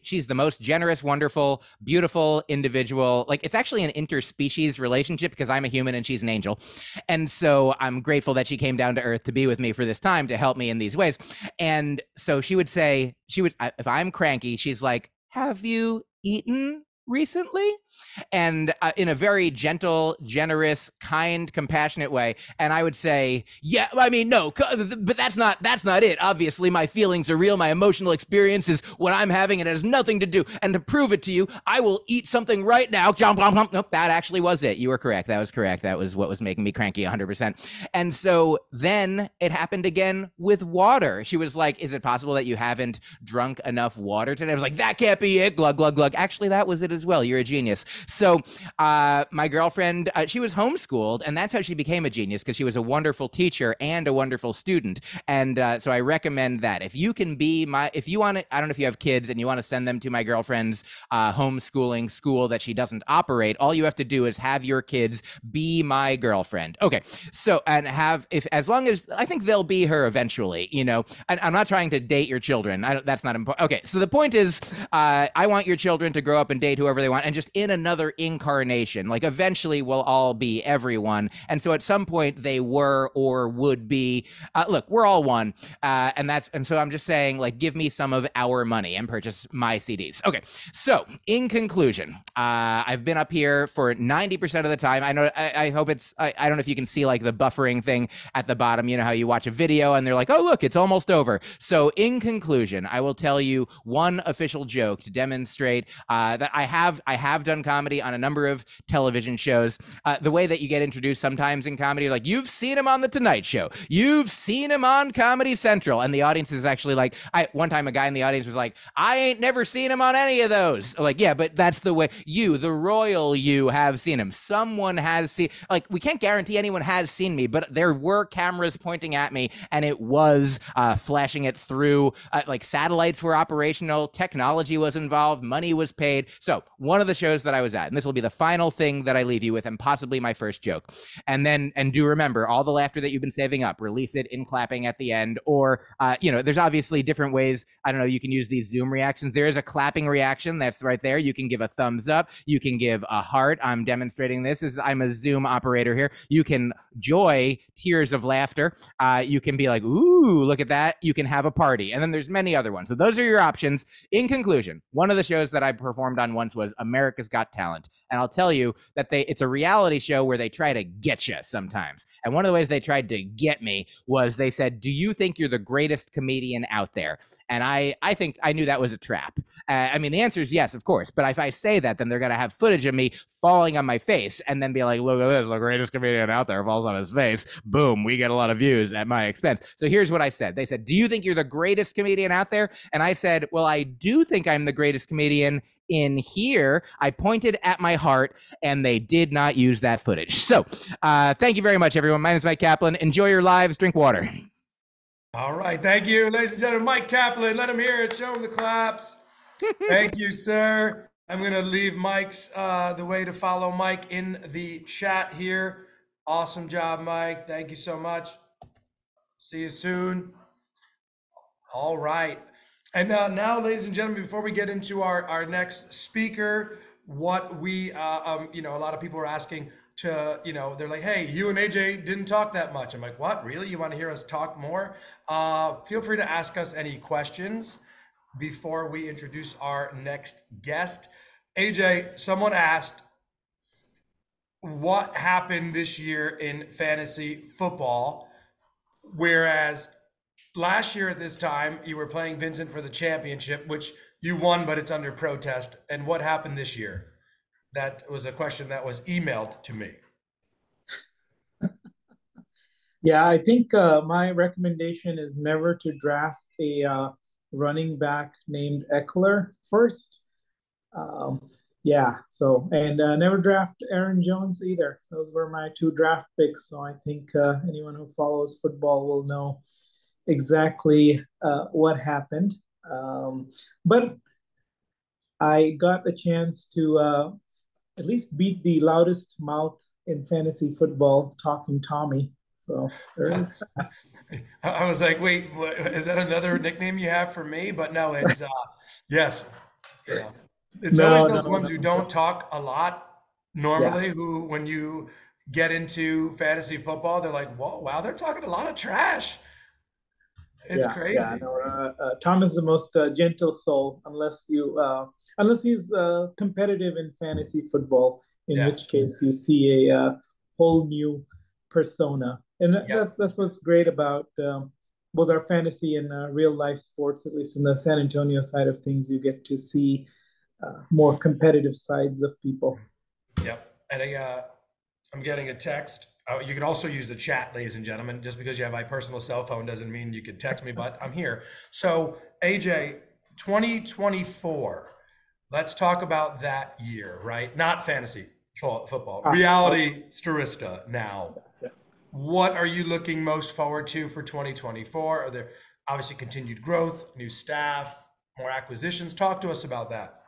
she's the most generous, wonderful, beautiful individual. Like, it's actually an interspecies relationship because I'm a human and she's an angel. And so I'm grateful that she came down to earth to be with me for this time to help me in these ways. And so she would say, if I'm cranky, she's like, have you eaten recently? And in a very gentle, generous, kind, compassionate way. And I would say, yeah, I mean, no, but that's not it. Obviously, my feelings are real. My emotional experience is what I'm having, and it has nothing to do. And to prove it to you, I will eat something right now. Nope, that actually was it. You were correct. That was correct. That was what was making me cranky 100%. And so then it happened again with water. She was like, is it possible that you haven't drunk enough water today? I was like, that can't be it. Glug, glug, glug. Actually, that was it as well. You're a genius. So my girlfriend, she was homeschooled, and that's how she became a genius, because she was a wonderful teacher and a wonderful student. And so I recommend that. If you can be if you want to, I don't know if you have kids and you want to send them to my girlfriend's homeschooling school that she doesn't operate, all you have to do is have your kids be my girlfriend. Okay. So, and as long as, I think they'll be her eventually, and I'm not trying to date your children. That's not important. Okay. So the point is, I want your children to grow up and date whoever they want, and just in another incarnation. Like, eventually we'll all be everyone. And so at some point they were or would be, look, we're all one. And so I'm just saying, like, give me some of our money and purchase my CDs. Okay. So in conclusion, I've been up here for 90% of the time. I know, I hope I don't know if you can see like the buffering thing at the bottom. You know how you watch a video and they're like, oh, look, it's almost over. So in conclusion, I will tell you one official joke to demonstrate that I have done comedy on a number of television shows. The way that you get introduced sometimes in comedy, like, you've seen him on The Tonight Show, you've seen him on Comedy Central, and the audience is actually like, one time a guy in the audience was like, I ain't never seen him on any of those. Like, yeah, but that's the way the royal you have seen him. Someone has seen, like, we can't guarantee anyone has seen me, but there were cameras pointing at me, and it was flashing it through, like, satellites were operational, technology was involved, money was paid. So one of the shows that I was at, and this will be the final thing that I leave you with, and possibly my first joke. And do remember, all the laughter that you've been saving up, release it in clapping at the end, or, there's obviously different ways. I don't know, you can use these Zoom reactions. There is a clapping reaction that's right there. You can give a thumbs up. You can give a heart. I'm demonstrating this. I'm a Zoom operator here. You can joy tears of laughter. You can be like, ooh, look at that. You can have a party. And then there's many other ones. So those are your options. In conclusion, one of the shows that I performed on once was America's Got Talent. And I'll tell you that it's a reality show where they try to get you sometimes. And one of the ways they tried to get me was they said, do you think you're the greatest comedian out there? And I think I knew that was a trap. I mean, the answer is yes, of course. But if I say that, then they're going to have footage of me falling on my face and then be like, look at this, the greatest comedian out there falls on his face. Boom, we get a lot of views at my expense. So here's what I said. They said, do you think you're the greatest comedian out there? And I said, well, I do think I'm the greatest comedian in here. I pointed at my heart, and they did not use that footage. So thank you very much, everyone. My name is Myq Kaplan. Enjoy your lives. Drink water. All right. Thank you, ladies and gentlemen. Myq Kaplan. Let him hear it. Show him the claps. Thank you, sir. I'm going to leave Mike's the way to follow Myq in the chat here. Awesome job, Myq. Thank you so much. See you soon. All right. And now, ladies and gentlemen, before we get into our next speaker, what we, a lot of people are asking to, they're like, hey, you and AJ didn't talk that much. I'm like, what? Really? You want to hear us talk more? Feel free to ask us any questions before we introduce our next guest. AJ, someone asked, what happened this year in fantasy football? Whereas last year at this time, you were playing Vincent for the championship, which you won, but it's under protest. And what happened this year? That was a question that was emailed to me. Yeah, I think my recommendation is never to draft a running back named Eckler first. Um, yeah, so, and never draft Aaron Jones either. Those were my two draft picks. So I think anyone who follows football will know exactly what happened. But I got a chance to at least beat the loudest mouth in fantasy football, Talking Tommy. So there is that. I was like, wait, what, is that another nickname you have for me? But no, it's yes, it's always No, those no, ones who no. don't talk a lot Yeah, normally, who when you get into fantasy football, they're like, whoa, wow, they're talking a lot of trash. It's yeah. crazy. No, Tom is the most gentle soul, unless he's competitive in fantasy football, in Yeah, which case you see a whole new persona, and yeah. that's what's great about both our fantasy and real life sports. At least in the San Antonio side of things, you get to see more competitive sides of people. Yep. And I'm getting a text. You can also use the chat, ladies and gentlemen. Just because you have my personal cell phone doesn't mean you can text me, but I'm here. So, AJ, 2024. Let's talk about that year, right? Not fantasy football. Okay. Reality Stirista now. What are you looking most forward to for 2024? Are there obviously continued growth, new staff, more acquisitions? Talk to us about that.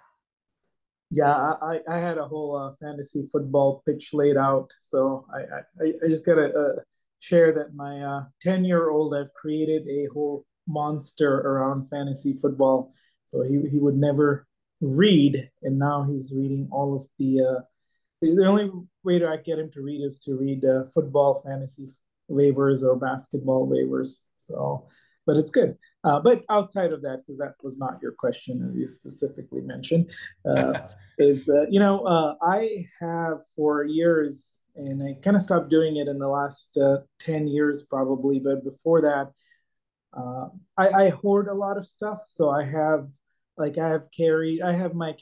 Yeah, I had a whole fantasy football pitch laid out, so I just gotta share that my 10-year-old, I've created a whole monster around fantasy football. So he would never read, and now he's reading all of the only way to get him to read is to read football fantasy waivers or basketball waivers. So, but it's good. But outside of that, because that was not your question, as you specifically mentioned, uh, is I have for years, and I kind of stopped doing it in the last 10 years probably, but before that, I hoard a lot of stuff. So I have my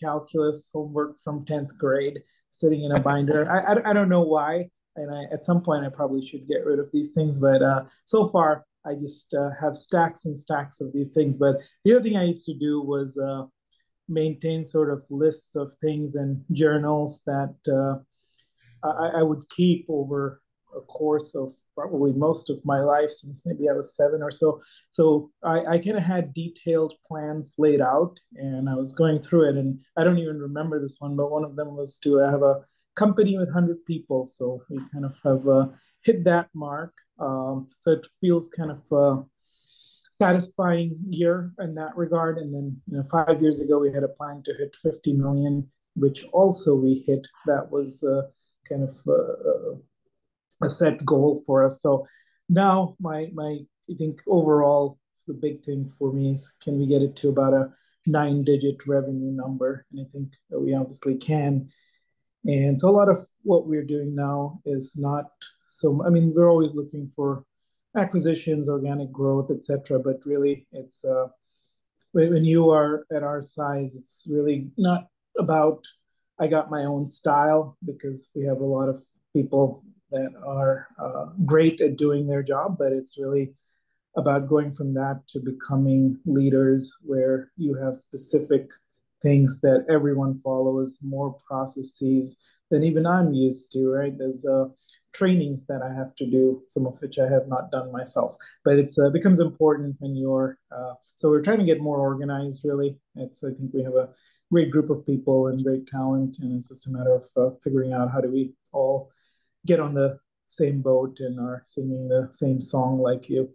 calculus homework from 10th grade sitting in a binder. I don't know why. And at some point, I probably should get rid of these things. But so far, I just have stacks and stacks of these things. But the other thing I used to do was maintain sort of lists of things and journals that I would keep over a course of probably most of my life since maybe I was 7 or so. So I kind of had detailed plans laid out, and I was going through it. And I don't even remember this one, but one of them was to have a company with 100 people. So we kind of have hit that mark. So it feels kind of satisfying year in that regard. And then 5 years ago, we had a plan to hit 50 million, which also we hit. That was kind of a set goal for us. So now my I think overall the big thing for me is, can we get it to about a 9-digit revenue number? And I think that we obviously can. And so a lot of what we're doing now is not so. I mean, we're always looking for acquisitions, organic growth, etc. But really, it's when you are at our size, it's really not about I got my own style, because we have a lot of people that are great at doing their job, but it's really about going from that to becoming leaders where you have specific things that everyone follows, more processes than even I'm used to, right? There's trainings that I have to do, some of which I have not done myself, but it's becomes important when you're, so we're trying to get more organized, really. I think we have a great group of people and great talent, and it's just a matter of figuring out how do we all get on the same boat and are singing the same song like you.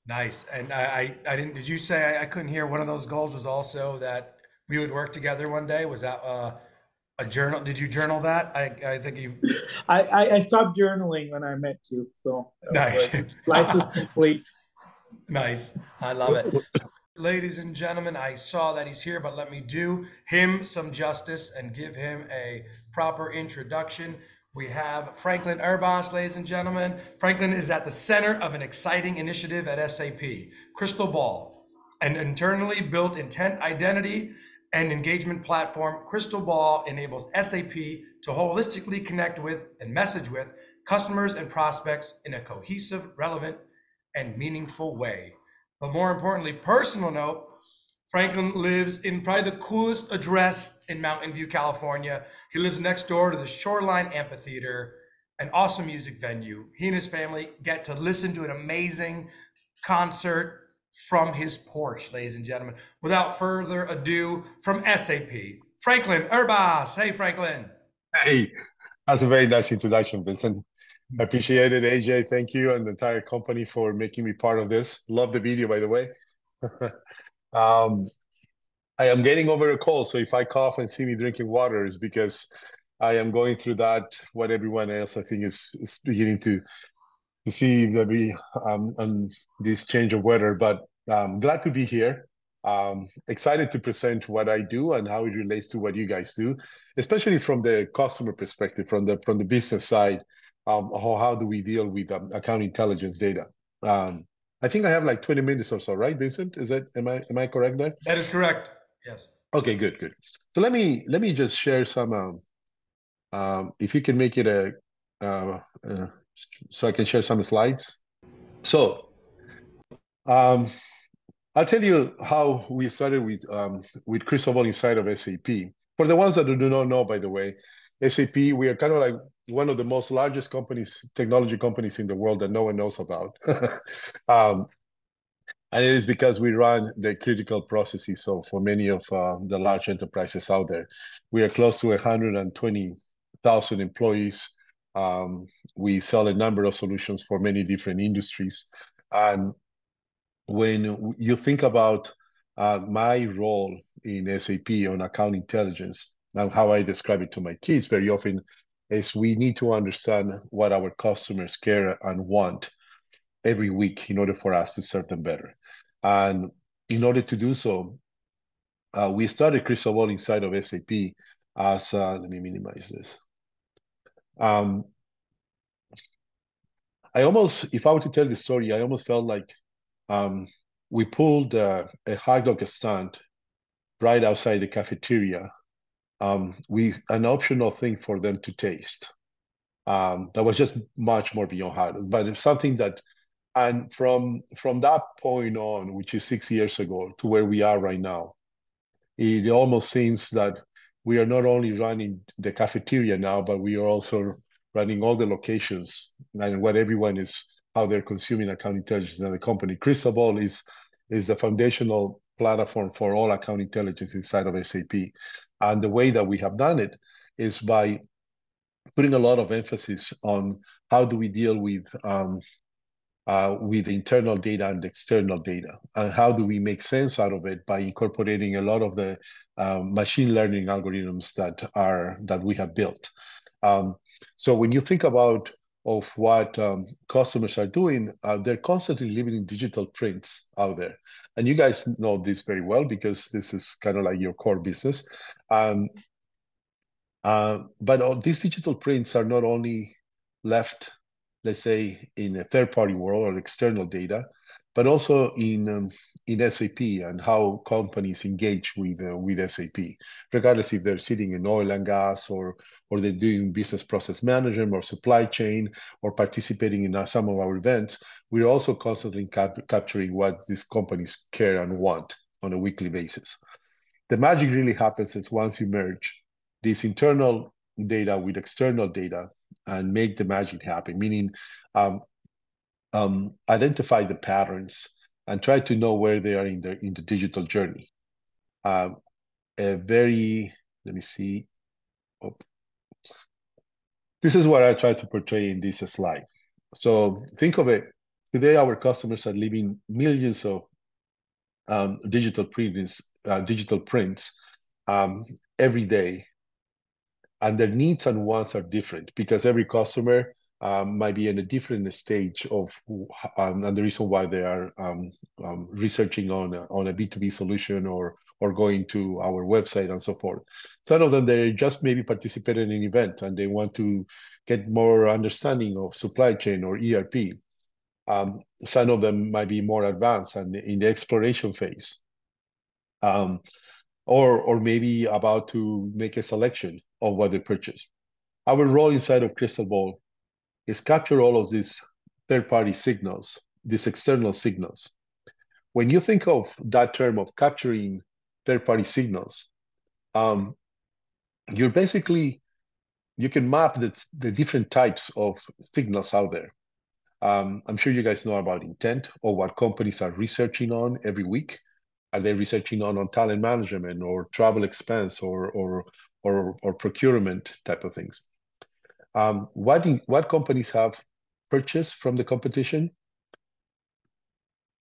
Nice. And I didn't, did you say, I couldn't hear, one of those goals was also that we would work together one day? Was that a journal? Did you journal that? I think you, I stopped journaling when I met you, so nice. life is complete. Nice. I love it. Ladies and gentlemen, I saw that he's here, but let me do him some justice and give him a proper introduction. We have Franklin Herbas, ladies and gentlemen. Franklin is at the center of an exciting initiative at SAP, Crystal Ball, an internally built intent identity and engagement platform. Crystal Ball enables SAP to holistically connect with and message with customers and prospects in a cohesive, relevant, and meaningful way. But more importantly, personal note, Franklin lives in probably the coolest address in Mountain View, California. He lives next door to the Shoreline Amphitheater, an awesome music venue. He and his family get to listen to an amazing concert from his porch, ladies and gentlemen. Without further ado, from SAP, Franklin Herbas. Hey, Franklin. Hey, that's a very nice introduction, Vincent. I appreciate it, AJ. Thank you and the entire company for making me part of this. Love the video, by the way. I am getting over a cold, so if I cough and see me drinking water, it's because I am going through that, what everyone else I think is beginning to see that we on this change of weather. But glad to be here. Excited to present what I do and how it relates to what you guys do, especially from the customer perspective, from the business side. How do we deal with account intelligence data? I think I have like 20 minutes or so, right, Vincent? Am I correct there? That is correct. Yes. Okay, good. So let me just share some. If you can make it so I can share some slides. So I'll tell you how we started with Crystal Ball inside of SAP. For the ones that do not know, by the way, SAP, we are kind of like one of the most largest technology companies in the world that no one knows about. And it is because we run the critical processes. So for many of the large enterprises out there, we are close to 120,000 employees. We sell a number of solutions for many different industries. And when you think about my role in SAP on account intelligence, and how I describe it to my kids very often, is we need to understand what our customers care and want every week in order for us to serve them better. And in order to do so, we started Crystal Ball inside of SAP as, let me minimize this. If I were to tell the story, I almost felt like we pulled a hot dog stand right outside the cafeteria with an optional thing for them to taste. That was just much more beyond hot, but it's something that, and from that point on, which is 6 years ago, to where we are right now, it almost seems that we are not only running the cafeteria now, but we are also running all the locations and what everyone is, how they're consuming account intelligence in the company. Crystal Ball is the foundational platform for all account intelligence inside of SAP. And the way that we have done it is by putting a lot of emphasis on how do we deal with internal data and external data, and how do we make sense out of it by incorporating a lot of the machine learning algorithms that we have built. So when you think about what customers are doing, they're constantly living in digital prints out there. And you guys know this very well because this is kind of like your core business. But all these digital prints are not only left, let's say, in a third-party world or external data, but also in SAP and how companies engage with SAP, regardless if they're sitting in oil and gas or they're doing business process management or supply chain or participating in some of our events. We're also constantly capturing what these companies care and want on a weekly basis. The magic really happens is once you merge this internal data with external data and make the magic happen, meaning identify the patterns and try to know where they are in the digital journey. Let me see. Oh. this is what I try to portray in this slide. So think of it. Today, our customers are leaving millions of digital prints every day, and their needs and wants are different because every customer might be in a different stage of, and the reason why they are researching on a B2B solution or going to our website and so forth. Some of them, they just maybe participate in an event and they want to get more understanding of supply chain or ERP. Some of them might be more advanced and in the exploration phase, or maybe about to make a selection of what they purchase. Our role inside of Crystal Ball is capture all of these third-party signals, these external signals. When you think of that term of capturing third-party signals, you can map the different types of signals out there. I'm sure you guys know about intent or what companies are researching on every week. Are they researching on talent management or travel expense or procurement type of things? What companies have purchased from the competition?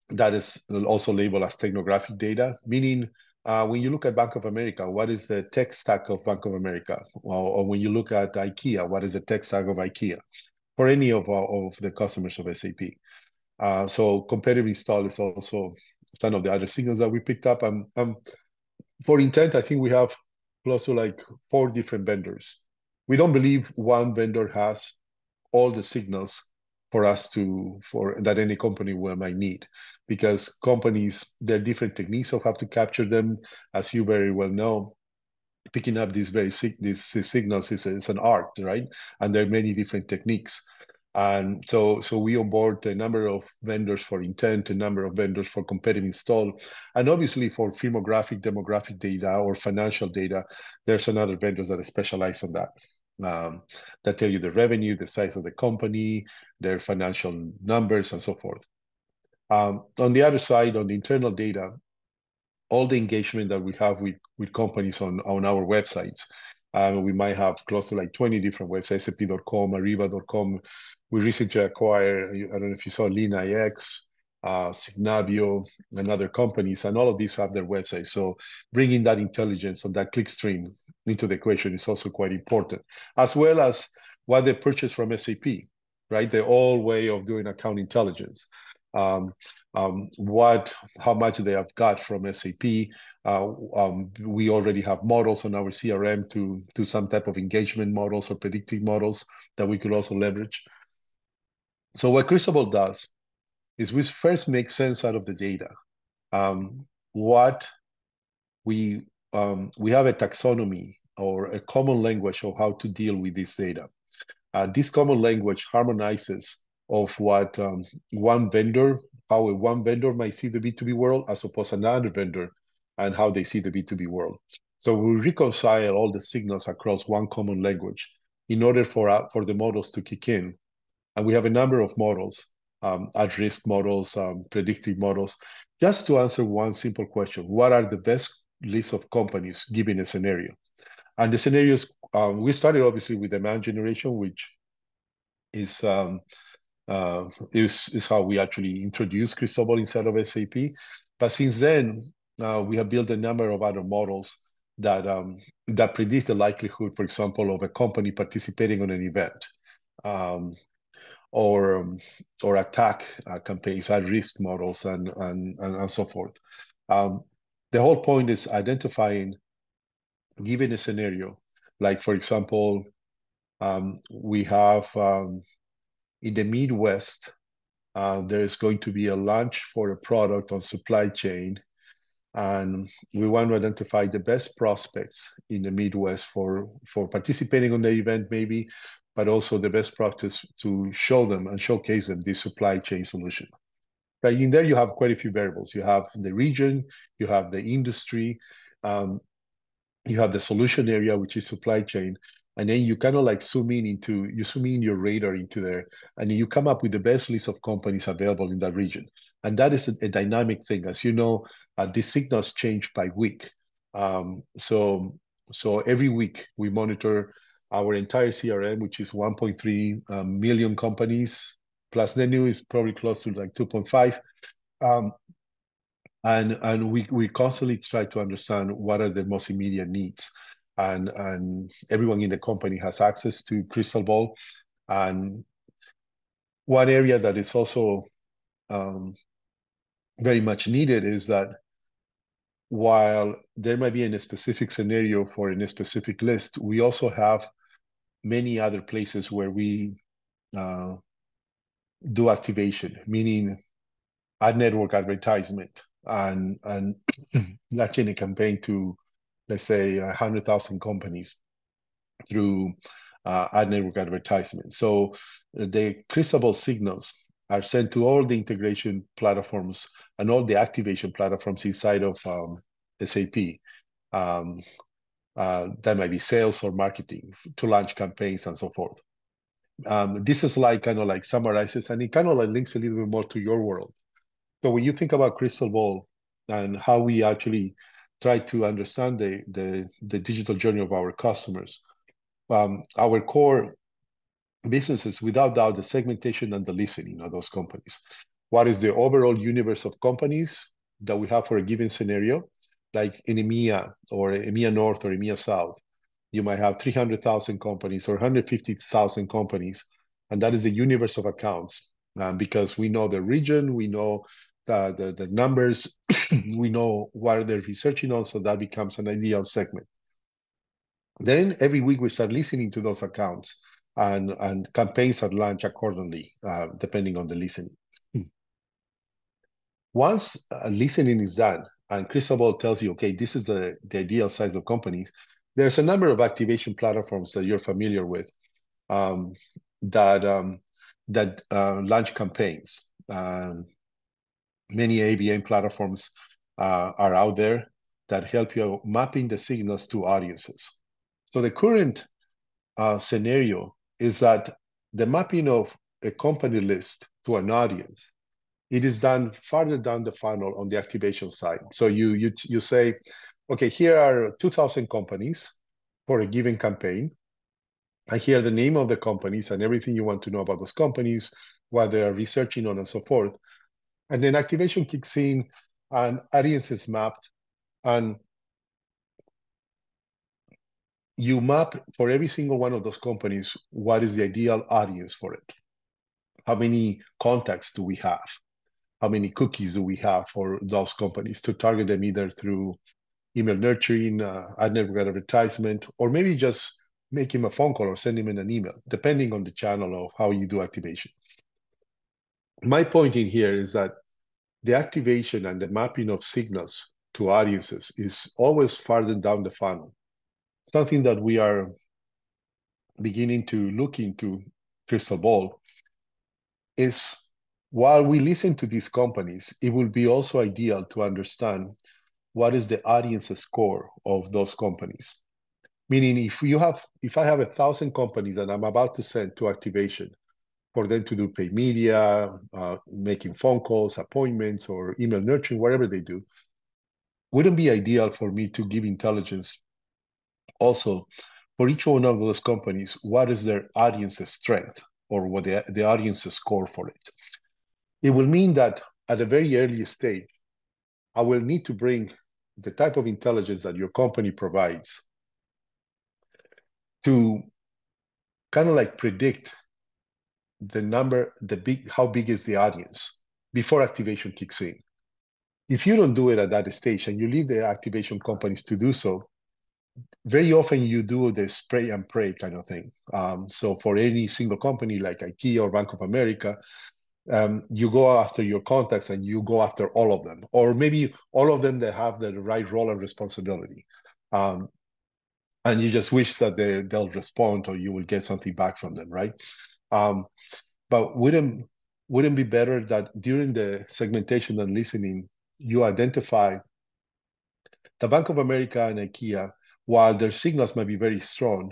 That is also labeled as technographic data, meaning when you look at Bank of America, what is the tech stack of Bank of America? Or when you look at IKEA, what is the tech stack of IKEA? For any of the customers of SAP. So competitive install is also some of the other signals that we picked up. For intent, I think we have close to like 4 different vendors. We don't believe one vendor has all the signals for that any company might need, because companies, there are different techniques of how to capture them, as you very well know. Picking up these signals is an art, right? And there are many different techniques. And so we onboard a number of vendors for intent, a number of vendors for competitive install, and obviously for firmographic, demographic data or financial data, there's another vendors that specialize on that. That tell you the revenue, the size of the company, their financial numbers, and so forth. On the other side, on the internal data, all the engagement that we have with companies on our websites. We might have close to like 20 different websites, sap.com, ariba.com. We recently acquired, I don't know if you saw LeanIX, Signavio, and other companies, and all of these have their websites. So bringing that intelligence on that clickstream into the equation is also quite important, as well as what they purchase from SAP, right? The old way of doing account intelligence. How much they have got from SAP. We already have models on our CRM to some type of engagement models or predictive models that we could also leverage. So what Crystal does is we first make sense out of the data. We have a taxonomy or a common language of how to deal with this data. This common language harmonizes of what how one vendor might see the B2B world as opposed to another vendor and how they see the B2B world. So we reconcile all the signals across one common language in order for the models to kick in. And we have a number of models, at-risk models, predictive models, just to answer one simple question. What are the best list of companies given a scenario? And the scenarios, we started obviously with demand generation, which is how we actually introduced Crystal Ball inside of SAP. But since then, we have built a number of other models that predict the likelihood, for example, of a company participating on an event, or attack campaigns, at-risk models, and so forth. The whole point is identifying, given a scenario, like for example, we have in the Midwest, there is going to be a launch for a product on supply chain, and we want to identify the best prospects in the Midwest for participating on the event maybe, but also the best practice to show them and showcase them this supply chain solution. Right, in there you have quite a few variables. You have the region, you have the industry, you have the solution area, which is supply chain, and then you kind of like zoom in your radar into there, and you come up with the best list of companies available in that region. And that is a dynamic thing. As you know, the signals change by week. So every week we monitor our entire CRM, which is 1.3 million companies, plus net new is probably close to like 2.5. And we constantly try to understand what are the most immediate needs. And everyone in the company has access to Crystal Ball. And one area that is also very much needed is that while there might be in a specific scenario for in a specific list, we also have many other places where we do activation, meaning ad network advertisement and launching a campaign to, let's say, 100,000 companies through ad network advertisement. So the Crystal Ball signals are sent to all the integration platforms and all the activation platforms inside of SAP. That might be sales or marketing to launch campaigns and so forth. This is like kind of like summarizes, and it kind of like links a little bit more to your world. So when you think about Crystal Ball and how we actually try to understand the digital journey of our customers, our core business is without doubt the segmentation and the listening of those companies. What is the overall universe of companies that we have for a given scenario? Like in EMEA or EMEA North or EMEA South, you might have 300,000 companies or 150,000 companies, and that is the universe of accounts. Because we know the region, we know the numbers, we know what they're researching on, so that becomes an ideal segment. Then every week we start listening to those accounts, and campaigns are launched accordingly, depending on the listening. Once listening is done, and Crystal Ball tells you, okay, this is the ideal size of companies, there's a number of activation platforms that you're familiar with that launch campaigns. Many ABM platforms are out there that help you mapping the signals to audiences. So the current scenario is that the mapping of a company list to an audience, it is done farther down the funnel on the activation side. So you say, okay, here are 2,000 companies for a given campaign. And here are the name of the companies and everything you want to know about those companies, what they are researching on and so forth. And then activation kicks in and audience is mapped, and you map for every single one of those companies what is the ideal audience for it. How many contacts do we have? How many cookies do we have for those companies to target them either through email nurturing, ad network advertisement, or maybe just make him a phone call or send him in an email, depending on the channel of how you do activation. My point in here is that the activation and the mapping of signals to audiences is always farther down the funnel. Something that we are beginning to look into Crystal Ball is, while we listen to these companies, it will be also ideal to understand what is the audience score of those companies. Meaning if I have 1,000 companies that I'm about to send to activation for them to do paid media, making phone calls, appointments, or email nurturing, whatever they do, wouldn't be ideal for me to give intelligence also for each one of those companies, what is their audience strength or what the audience score for it. It will mean that at a very early stage, I will need to bring the type of intelligence that your company provides to kind of like predict the number, how big is the audience before activation kicks in. If you don't do it at that stage and you leave the activation companies to do so, very often you do the spray and pray kind of thing. So for any single company like IKEA or Bank of America, you go after your contacts and you go after all of them, or maybe all of them that have the right role and responsibility. And you just wish that they'll respond or you will get something back from them, right? But wouldn't be better that during the segmentation and listening, you identify the Bank of America and IKEA, while their signals might be very strong,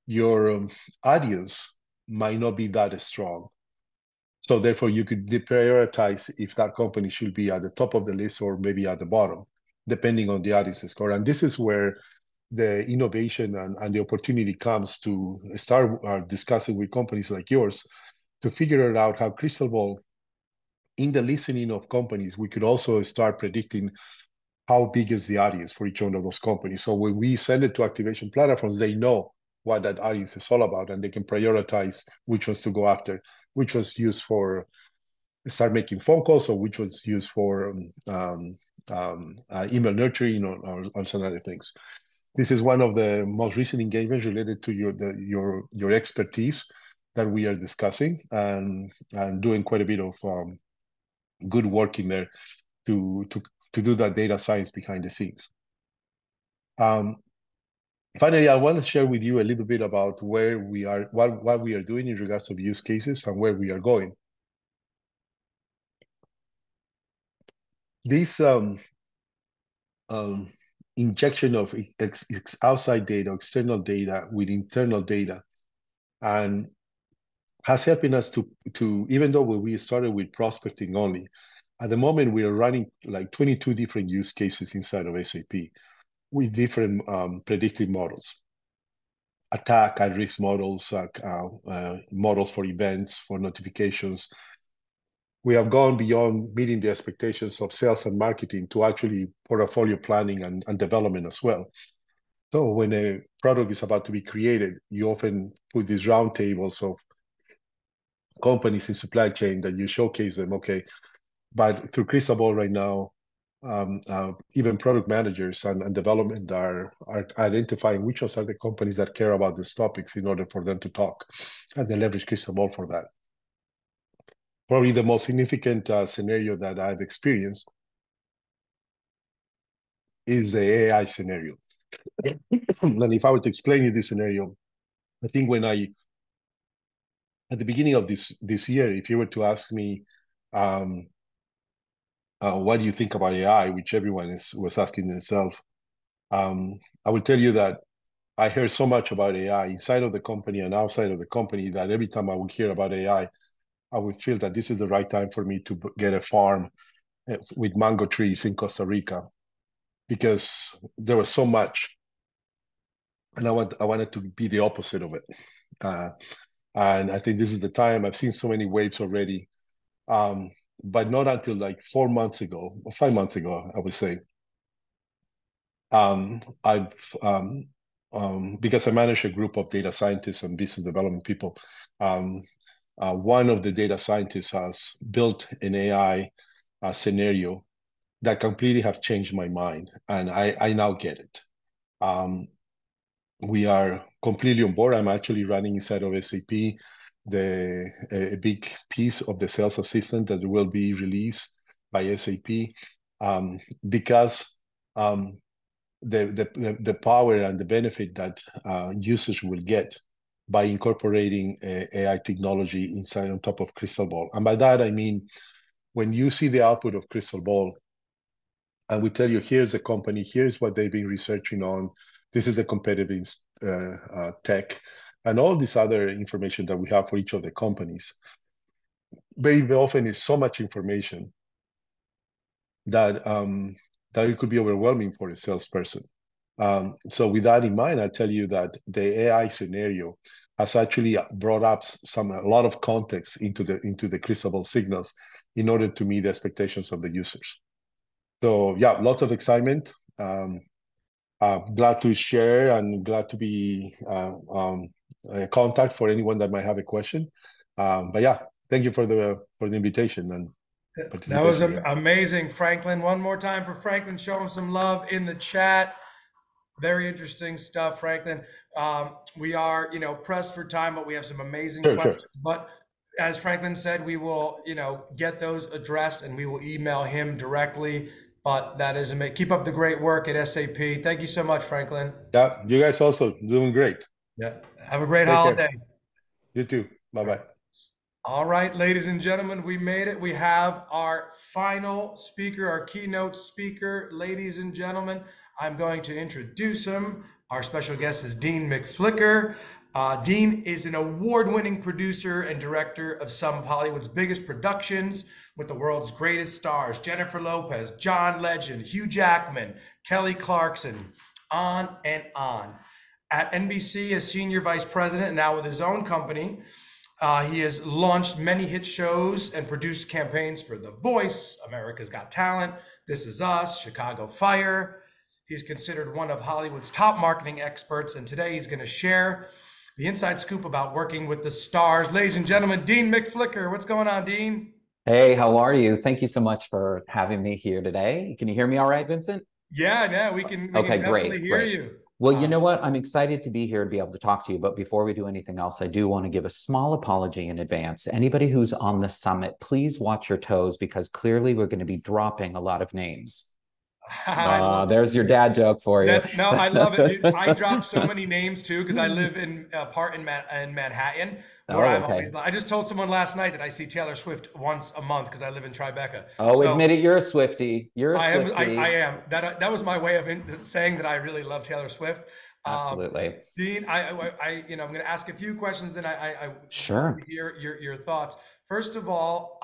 your audience might not be that strong. So therefore, you could deprioritize if that company should be at the top of the list or maybe at the bottom, depending on the audience score. And this is where the innovation and the opportunity comes to start discussing with companies like yours to figure out how Crystal Ball, in the listening of companies, we could also start predicting how big is the audience for each one of those companies. So when we send it to activation platforms, they know what that audience is all about, and they can prioritize which ones to go after, which was used for start making phone calls, or which was used for email nurturing or some other things. This is one of the most recent engagements related to your expertise that we are discussing, and doing quite a bit of good work in there to do that data science behind the scenes. Finally, I want to share with you a little bit about where we are, what we are doing in regards of use cases and where we are going. This injection of outside data, external data with internal data, and has helping us to even though when we started with prospecting only, at the moment we are running like 22 different use cases inside of SAP with different predictive models, attack and risk models, models for events, for notifications. We have gone beyond meeting the expectations of sales and marketing to actually portfolio planning and development as well. So when a product is about to be created, you often put these round tables of companies in supply chain that you showcase them, okay, but through Crystal Ball right now, even product managers and development are identifying which are the companies that care about these topics in order for them to talk, and they leverage Crystal Ball for that. Probably the most significant scenario that I've experienced is the AI scenario. And if I were to explain you this scenario, I think when at the beginning of this year, if you were to ask me, what do you think about AI, which everyone was asking themselves, I will tell you that I heard so much about AI inside of the company and outside of the company that every time I would hear about AI, I would feel that this is the right time for me to get a farm with mango trees in Costa Rica, because there was so much, and I wanted to be the opposite of it. And I think this is the time. I've seen so many waves already, but not until like 4 months ago, or 5 months ago, I would say. I've because I manage a group of data scientists and business development people. One of the data scientists has built an AI scenario that completely have changed my mind, and I now get it. We are completely on board. I'm actually running inside of SAP a big piece of the sales assistant that will be released by SAP, because the power and the benefit that users will get by incorporating AI technology inside on top of Crystal Ball. And by that, I mean, when you see the output of Crystal Ball, and we tell you, here's the company, here's what they've been researching on, this is the competitive tech, and all this other information that we have for each of the companies. Very often is so much information that that it could be overwhelming for a salesperson. So with that in mind, I tell you that the AI scenario has actually brought up a lot of context into the Crystal Ball signals in order to meet the expectations of the users. So yeah, lots of excitement. Glad to share and glad to be a contact for anyone that might have a question. But yeah, thank you for the invitation and participation. That was amazing, Franklin. One more time for Franklin. Show him some love in the chat. Very interesting stuff, Franklin. We are, pressed for time, but we have some amazing questions. Sure. But as Franklin said, we will, get those addressed and we will email him directly. But that is amazing. Keep up the great work at SAP. Thank you so much, Franklin. Yeah, you guys also doing great. Yeah. Have a great holiday. Care. You too. Bye-bye. All right, ladies and gentlemen, we made it. We have our final speaker, our keynote speaker. Ladies and gentlemen, I'm going to introduce him. Our special guest is Dean McFlicker. Dean is an award-winning producer and director of some of Hollywood's biggest productions with the world's greatest stars: Jennifer Lopez, John Legend, Hugh Jackman, Kelly Clarkson, on and on. At NBC as senior vice president, and now with his own company, he has launched many hit shows and produced campaigns for The Voice, America's Got Talent, This Is Us, Chicago Fire. He's considered one of Hollywood's top marketing experts, and today he's going to share the inside scoop about working with the stars. Ladies and gentlemen, Dean McFlicker. What's going on, Dean? Hey, how are you? Thank you so much for having me here today. Can you hear me all right, Vincent? Yeah, we can Okay, definitely great, hear great. you. Well, you know what? I'm excited to be here and be able to talk to you. But before we do anything else, I do want to give a small apology in advance. Anybody who's on the summit, please watch your toes because clearly we're going to be dropping a lot of names. There's your dad joke for you. No, I love it. I drop so many names too because I live in Manhattan. Where I'm always, I just told someone last night that I see Taylor Swift once a month because I live in Tribeca. Oh, so, admit it, you're a Swiftie. You're a Swiftie. I am. That was my way of saying that I really love Taylor Swift. Absolutely. Dean, I'm going to ask a few questions. Then I sure hear your thoughts. First of all,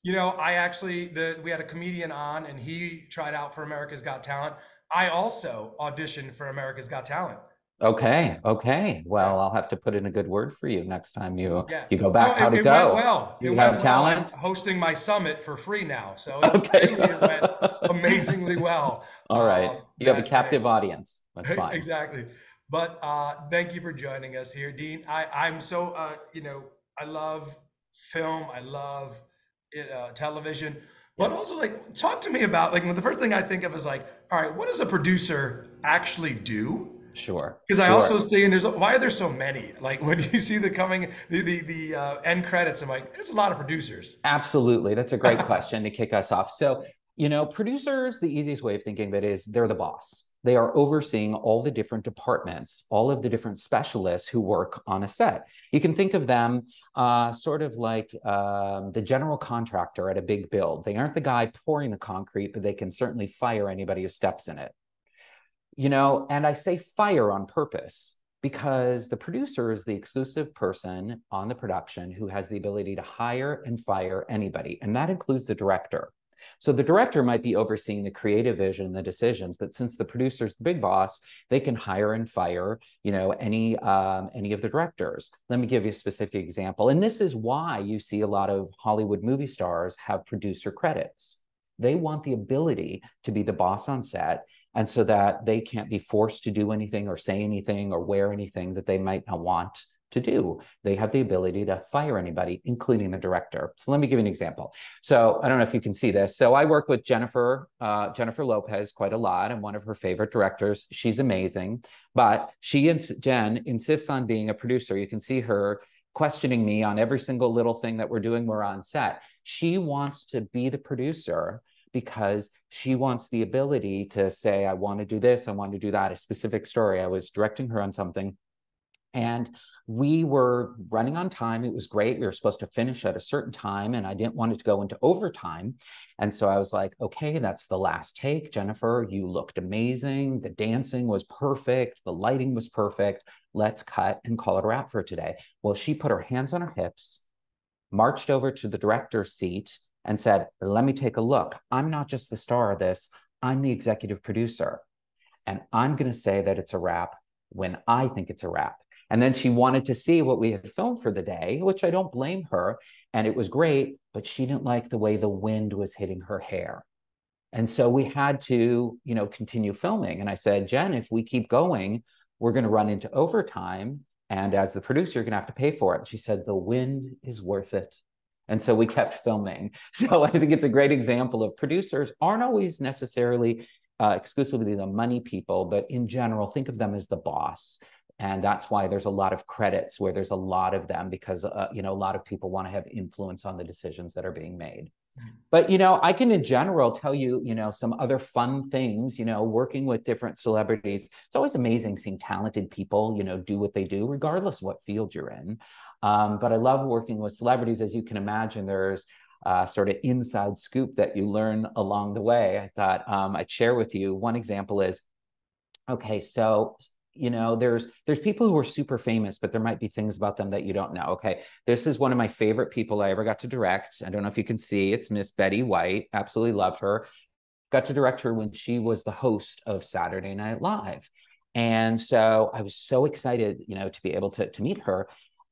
we had a comedian on and he tried out for America's Got Talent. I also auditioned for America's Got Talent. Okay. Well, I'll have to put in a good word for you next time you go back. How'd it go? Went well. You have talent? I'm hosting my summit for free now. So it went amazingly well. All right. You have a captive audience. That's fine. Exactly. But thank you for joining us here, Dean. I'm so, I love film. I love television. But also, talk to me about, the first thing I think of is all right, what does a producer actually do? Sure. Because I also see, and why are there so many? When you see the end credits, I'm like, there's a lot of producers. Absolutely. That's a great question to kick us off. So, producers, the easiest way of thinking of it is they're the boss. They are overseeing all the different departments, all of the different specialists who work on a set. You can think of them sort of like the general contractor at a big build. They aren't the guy pouring the concrete, but they can certainly fire anybody who steps in it. And I say fire on purpose because the producer is the exclusive person on the production who has the ability to hire and fire anybody, and that includes the director. So the director might be overseeing the creative vision, the decisions, but since the producer is the big boss, they can hire and fire, any of the directors. Let me give you a specific example. And this is why you see a lot of Hollywood movie stars have producer credits. They want the ability to be the boss on set, and so that they can't be forced to do anything or say anything or wear anything that they might not want to do. They have the ability to fire anybody, including the director. So let me give you an example. So I don't know if you can see this. So I work with Jennifer Lopez quite a lot. I'm one of her favorite directors. She's amazing, but Jen insists on being a producer. You can see her questioning me on every single little thing that we're doing. We're on set. She wants to be the producer because she wants the ability to say, I want to do this, I want to do that, a specific story. I was directing her on something and we were running on time. It was great. We were supposed to finish at a certain time and I didn't want it to go into overtime. And so I was like, okay, that's the last take. Jennifer, you looked amazing. The dancing was perfect. The lighting was perfect. Let's cut and call it a wrap for today. Well, she put her hands on her hips, marched over to the director's seat and said, let me take a look. I'm not just the star of this. I'm the executive producer. And I'm going to say that it's a wrap when I think it's a wrap. And then she wanted to see what we had filmed for the day, which I don't blame her. And it was great, but she didn't like the way the wind was hitting her hair. And so we had to, continue filming. And I said, Jen, if we keep going, we're going to run into overtime. And as the producer, you're going to have to pay for it. And she said, the wind is worth it. And so we kept filming. So I think it's a great example of producers aren't always necessarily exclusively the money people, but in general, think of them as the boss. And that's why there's a lot of credits where there's a lot of them because, a lot of people want to have influence on the decisions that are being made. But, I can in general tell you, some other fun things, working with different celebrities. It's always amazing seeing talented people, do what they do, regardless of what field you're in. But I love working with celebrities. As you can imagine, there's sort of inside scoop that you learn along the way. I thought I'd share with you. One example is, okay, so there's people who are super famous, but there might be things about them that you don't know. Okay, this is one of my favorite people I ever got to direct. I don't know if you can see, it's Miss Betty White. Absolutely loved her. got to direct her when she was the host of Saturday Night Live. And so I was so excited, you know, to be able to meet her.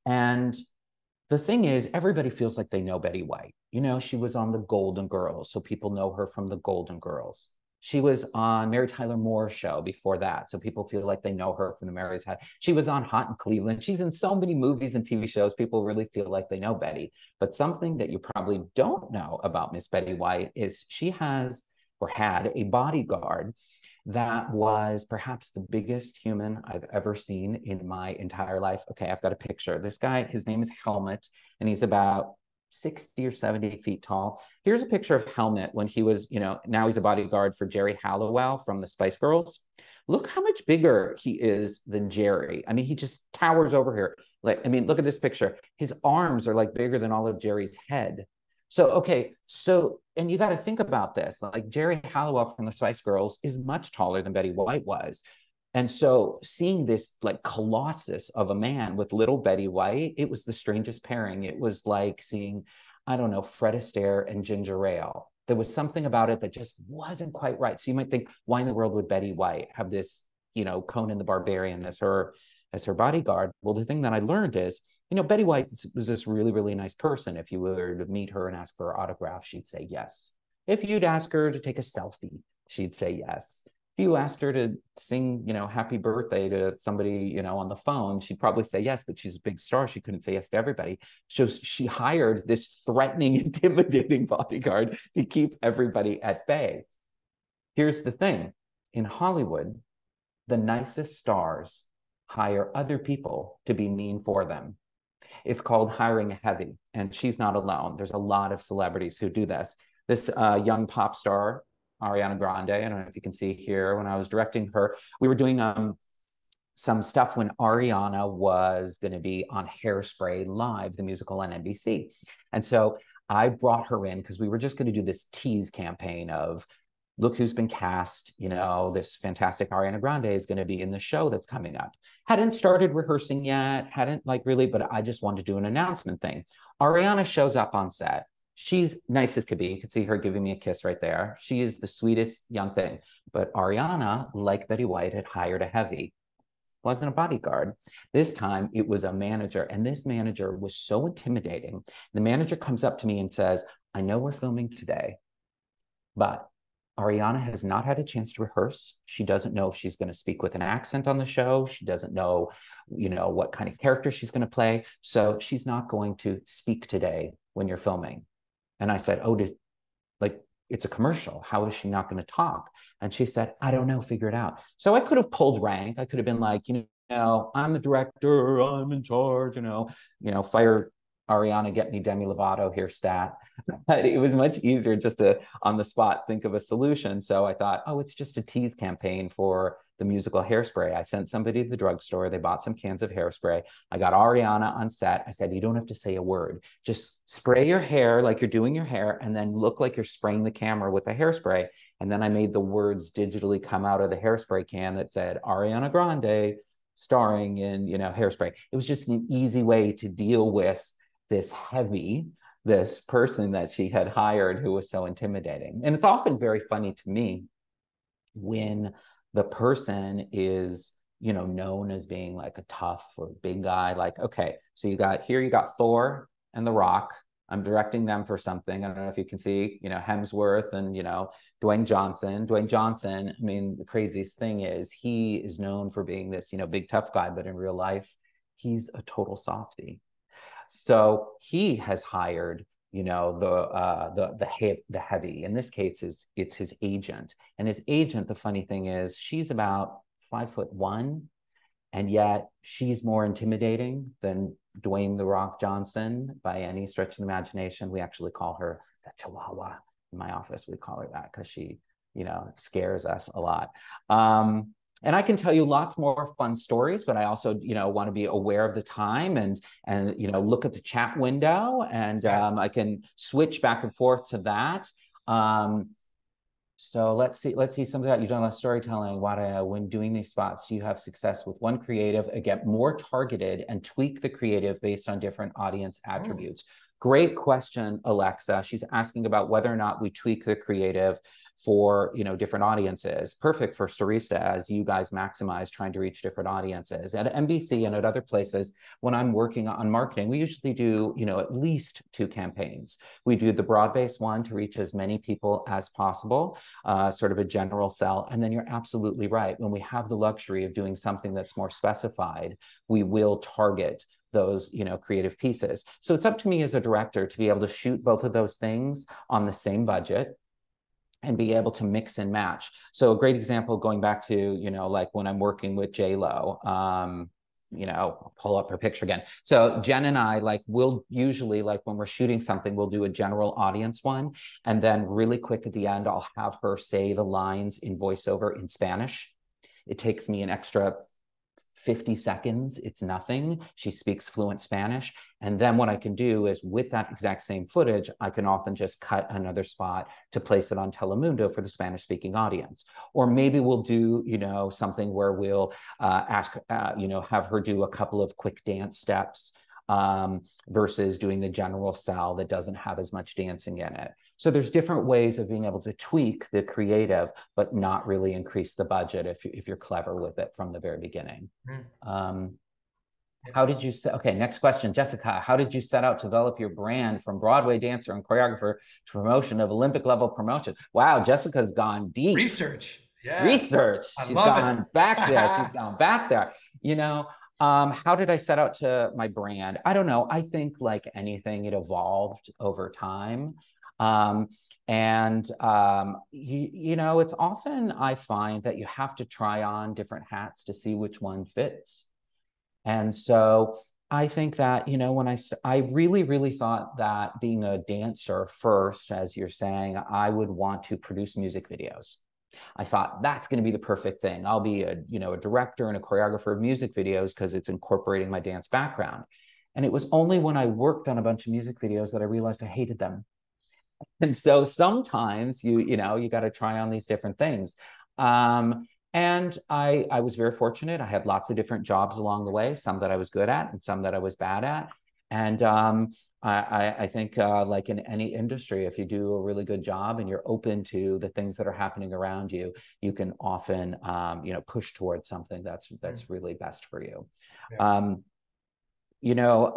And the thing is, everybody feels like they know Betty White. You know, she was on the Golden Girls, so people know her from the Golden Girls. She was on Mary Tyler Moore's show before that, so people feel like they know her from the Mary Tyler. She was on Hot in Cleveland. She's in so many movies and TV shows. People really feel like they know Betty. But something that you probably don't know about Miss Betty White is she has or had a bodyguard that was perhaps the biggest human I've ever seen in my entire life. Okay, I've got a picture. This guy, his name is Helmet, and he's about 60 or 70 feet tall. Here's a picture of Helmet when he was, you know, now he's a bodyguard for Jerry Halliwell from the Spice Girls. Look how much bigger he is than Jerry. I mean, he just towers over here. Like, I mean, look at this picture. His arms are like bigger than all of Jerry's head. So, okay, so, and you got to think about this, like Jerry Halliwell from the Spice Girls is much taller than Betty White was. And so seeing this like colossus of a man with little Betty White, it was the strangest pairing. It was like seeing, I don't know, Fred Astaire and Ginger Ale. There was something about it that just wasn't quite right. So you might think, why in the world would Betty White have this, you know, Conan the Barbarian as her bodyguard? Well, the thing that I learned is, you know, Betty White was this really, really nice person. If you were to meet her and ask for her autograph, she'd say yes. If you'd ask her to take a selfie, she'd say yes. If you asked her to sing, you know, happy birthday to somebody, you know, on the phone, she'd probably say yes, but she's a big star. She couldn't say yes to everybody. So she hired this threatening, intimidating bodyguard to keep everybody at bay. Here's the thing. In Hollywood, the nicest stars hire other people to be mean for them. It's called hiring a heavy, and she's not alone. There's a lot of celebrities who do this. This young pop star, Ariana Grande, I don't know if you can see here, when I was directing her, we were doing some stuff when Ariana was going to be on Hairspray Live, the musical on NBC. And so I brought her in because we were just going to do this tease campaign of, look who's been cast, you know, this fantastic Ariana Grande is going to be in the show that's coming up. Hadn't started rehearsing yet, hadn't like really, but I just wanted to do an announcement thing. Ariana shows up on set. She's nice as could be. You can see her giving me a kiss right there. She is the sweetest young thing. But Ariana, like Betty White, had hired a heavy. Wasn't a bodyguard. This time it was a manager, and this manager was so intimidating. The manager comes up to me and says, I know we're filming today, but Ariana has not had a chance to rehearse. She doesn't know if she's going to speak with an accent on the show. She doesn't know, you know, what kind of character she's going to play. So she's not going to speak today when you're filming. And I said, oh, like, it's a commercial. How is she not going to talk? And she said, I don't know, figure it out. So I could have pulled rank. I could have been like, you know, I'm the director, I'm in charge, you know, fire Ariana, get me Demi Lovato here, stat. But it was much easier just to, on the spot, think of a solution. So I thought, oh, it's just a tease campaign for the musical Hairspray. I sent somebody to the drugstore. They bought some cans of hairspray. I got Ariana on set. I said, you don't have to say a word. Just spray your hair like you're doing your hair and then look like you're spraying the camera with the hairspray. And then I made the words digitally come out of the hairspray can that said, Ariana Grande starring in, you know, Hairspray. It was just an easy way to deal with this heavy, this person that she had hired who was so intimidating. And it's often very funny to me when the person is, you know, known as being like a tough or big guy. Like, okay, so you got Thor and The Rock. I'm directing them for something. I don't know if you can see, you know, Hemsworth and, you know, Dwayne Johnson. Dwayne Johnson, I mean, the craziest thing is he is known for being this, you know, big tough guy, but in real life, he's a total softie. So he has hired, you know, the heavy. In this case, it's his agent. And his agent, the funny thing is, she's about 5'1", and yet she's more intimidating than Dwayne "The Rock" Johnson by any stretch of the imagination. We actually call her the Chihuahua in my office. We call her that because she, you know, scares us a lot. And I can tell you lots more fun stories, but I also, you know, want to be aware of the time and you know, look at the chat window, and I can switch back and forth to that. So let's see some of that. You've done a lot of storytelling. When doing these spots, do you have success with one creative, get more targeted and tweak the creative based on different audience attributes? Great question, Alexa. She's asking about whether or not we tweak the creative for, you know, different audiences. Perfect for Stirista as you guys maximize trying to reach different audiences. At NBC and at other places, when I'm working on marketing, we usually do, you know, at least 2 campaigns. We do the broad-based one to reach as many people as possible, sort of a general sell. And then you're absolutely right. When we have the luxury of doing something that's more specified, we will target those, you know, creative pieces. So it's up to me as a director to be able to shoot both of those things on the same budget and be able to mix and match. So a great example, going back to, you know, like when I'm working with J-Lo, you know, I'll pull up her picture again. So Jen and I, like, we'll usually, like when we're shooting something, we'll do a general audience one. And then really quick at the end, I'll have her say the lines in voiceover in Spanish. It takes me an extra 50 seconds, it's nothing. She speaks fluent Spanish. And then what I can do is with that exact same footage, I can often just cut another spot to place it on Telemundo for the Spanish speaking audience. Or maybe we'll do, you know, something where we'll ask, you know, have her do a couple of quick dance steps versus doing the general sell that doesn't have as much dancing in it. So there's different ways of being able to tweak the creative, but not really increase the budget if you're clever with it from the very beginning. How did you set, okay, next question, Jessica, how did you set out to develop your brand from Broadway dancer and choreographer to promotion of Olympic level promotion? Wow, Jessica's gone deep. Research, yeah. Research, she's gone back there, she's gone back there. You know, how did I set out to my brand? I don't know, I think like anything, it evolved over time. You know, it's often, I find that you have to try on different hats to see which one fits. And so I think that, you know, when I really, really thought that being a dancer first, as you're saying, I would want to produce music videos. I thought that's going to be the perfect thing. I'll be a, you know, a director and a choreographer of music videos because it's incorporating my dance background. And it was only when I worked on a bunch of music videos that I realized I hated them. And so sometimes you know, you got to try on these different things. And I was very fortunate. I had lots of different jobs along the way, some that I was good at and some that I was bad at. And I think like in any industry, if you do a really good job and you're open to the things that are happening around you, you can often, you know, push towards something that's really best for you. Yeah. You know,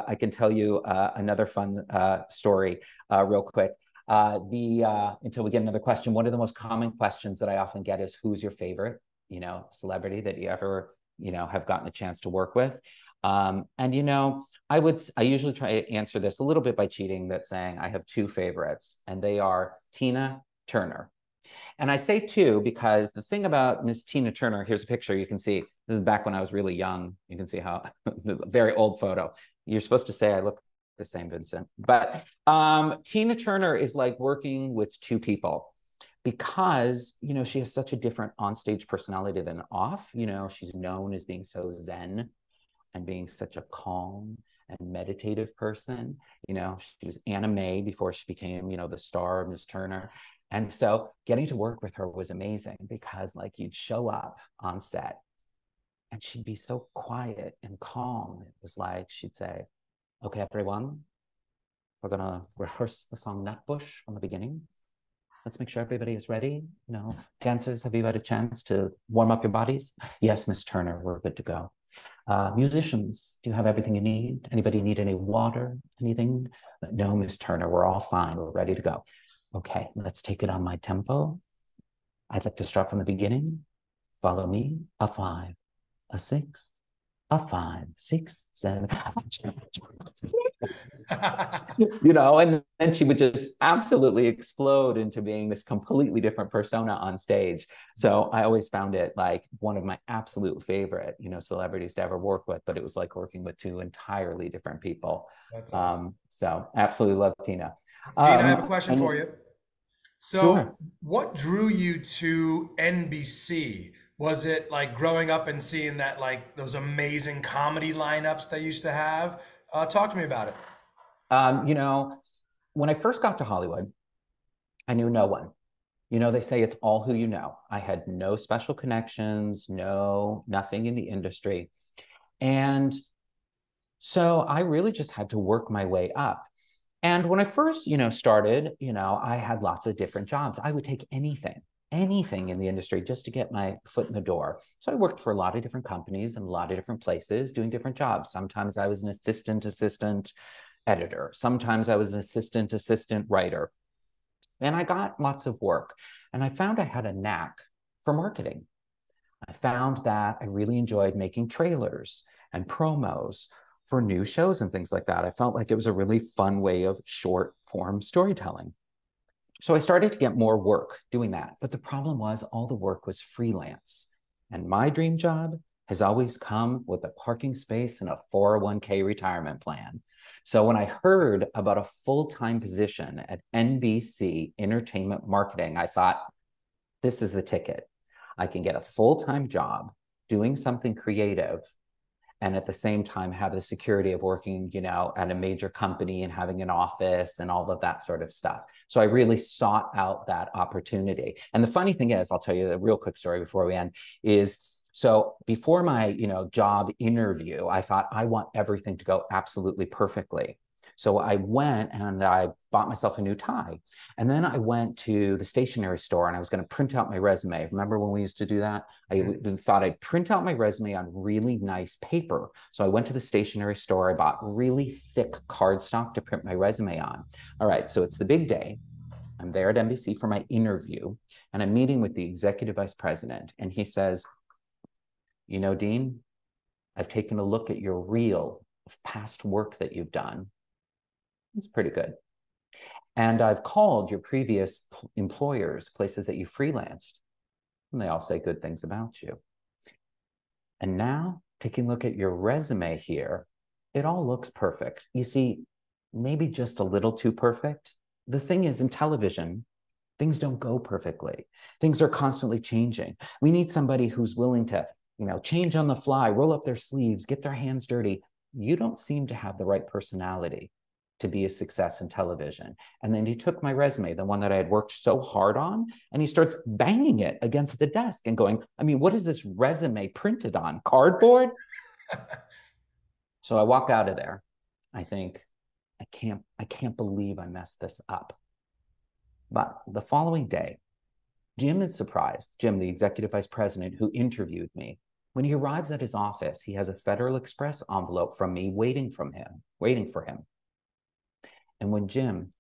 I can tell you another fun story real quick. Until we get another question, one of the most common questions that I often get is, who's your favorite, you know, celebrity that you ever, you know, have gotten a chance to work with? And, you know, I usually try to answer this a little bit by cheating, that saying I have 2 favorites, and they are Tina Turner. And I say 2 because the thing about Miss Tina Turner, here's a picture you can see. This is back when I was really young. You can see how, very old photo. You're supposed to say I look the same, Vincent. But Tina Turner is like working with 2 people because, you know, she has such a different onstage personality than off. You know, she's known as being so zen and being such a calm and meditative person. You know, she was Anna Mae before she became, you know, the star of Miss Turner. And so getting to work with her was amazing because, like, you'd show up on set and she'd be so quiet and calm. It was like she'd say, okay, everyone, we're going to rehearse the song Nutbush from the beginning. Let's make sure everybody is ready. You know, dancers, have you had a chance to warm up your bodies? Yes, Miss Turner, we're good to go. Musicians, do you have everything you need? Anybody need any water, anything? No, Miss Turner, we're all fine. We're ready to go. Okay, let's take it on my tempo. I'd like to start from the beginning. Follow me. A 5, a 6, a 5, 6, 7. You know, and then she would just absolutely explode into being this completely different persona on stage. So I always found it like one of my absolute favorite, you know, celebrities to ever work with, but it was like working with 2 entirely different people. That's awesome. So absolutely love Tina. Dean, I have a question for you. So Sure. What drew you to NBC? Was it like growing up and seeing that, like, those amazing comedy lineups they used to have? Talk to me about it. You know, when I first got to Hollywood, I knew no one. You know, they say it's all who you know. I had no special connections, nothing in the industry. And so I really just had to work my way up. And when I first, started, I had lots of different jobs. I would take anything in the industry just to get my foot in the door. So I worked for a lot of different companies and a lot of different places doing different jobs. Sometimes I was an assistant editor. Sometimes I was an assistant writer. And I got lots of work. And I found I had a knack for marketing. I found that I really enjoyed making trailers and promos for new shows and things like that. I felt like it was a really fun way of short form storytelling. So I started to get more work doing that. But the problem was all the work was freelance. And my dream job has always come with a parking space and a 401k retirement plan. So when I heard about a full-time position at NBC Entertainment Marketing, I thought, this is the ticket. I can get a full-time job doing something creative and at the same time have the security of working, at a major company and having an office and all of that sort of stuff. So I really sought out that opportunity. And the funny thing is, I'll tell you a real quick story before we end, is so before my, job interview, I thought I want everything to go absolutely perfectly. So I went and I bought myself a new tie. And then I went to the stationery store and I was going to print out my resume. Remember when we used to do that? I thought I'd print out my resume on really nice paper. So I went to the stationery store. I bought really thick cardstock to print my resume on. All right. So it's the big day. I'm there at NBC for my interview and I'm meeting with the executive vice president. And he says, Dean, I've taken a look at your reel of past work that you've done. It's pretty good. And I've called your previous employers, places that you freelanced, and they all say good things about you. And now, taking a look at your resume here, it all looks perfect. You see, maybe just a little too perfect. The thing is, in television, things don't go perfectly. Things are constantly changing. We need somebody who's willing to, change on the fly, roll up their sleeves, get their hands dirty. You don't seem to have the right personality to be a success in television. And then he took my resume, the one that I had worked so hard on, and he starts banging it against the desk and going, what is this resume printed on? Cardboard? So I walk out of there. I think, I can't believe I messed this up. But the following day, Jim is surprised. Jim, the executive vice president who interviewed me, when he arrives at his office, he has a Federal Express envelope from me waiting for him. And when Jim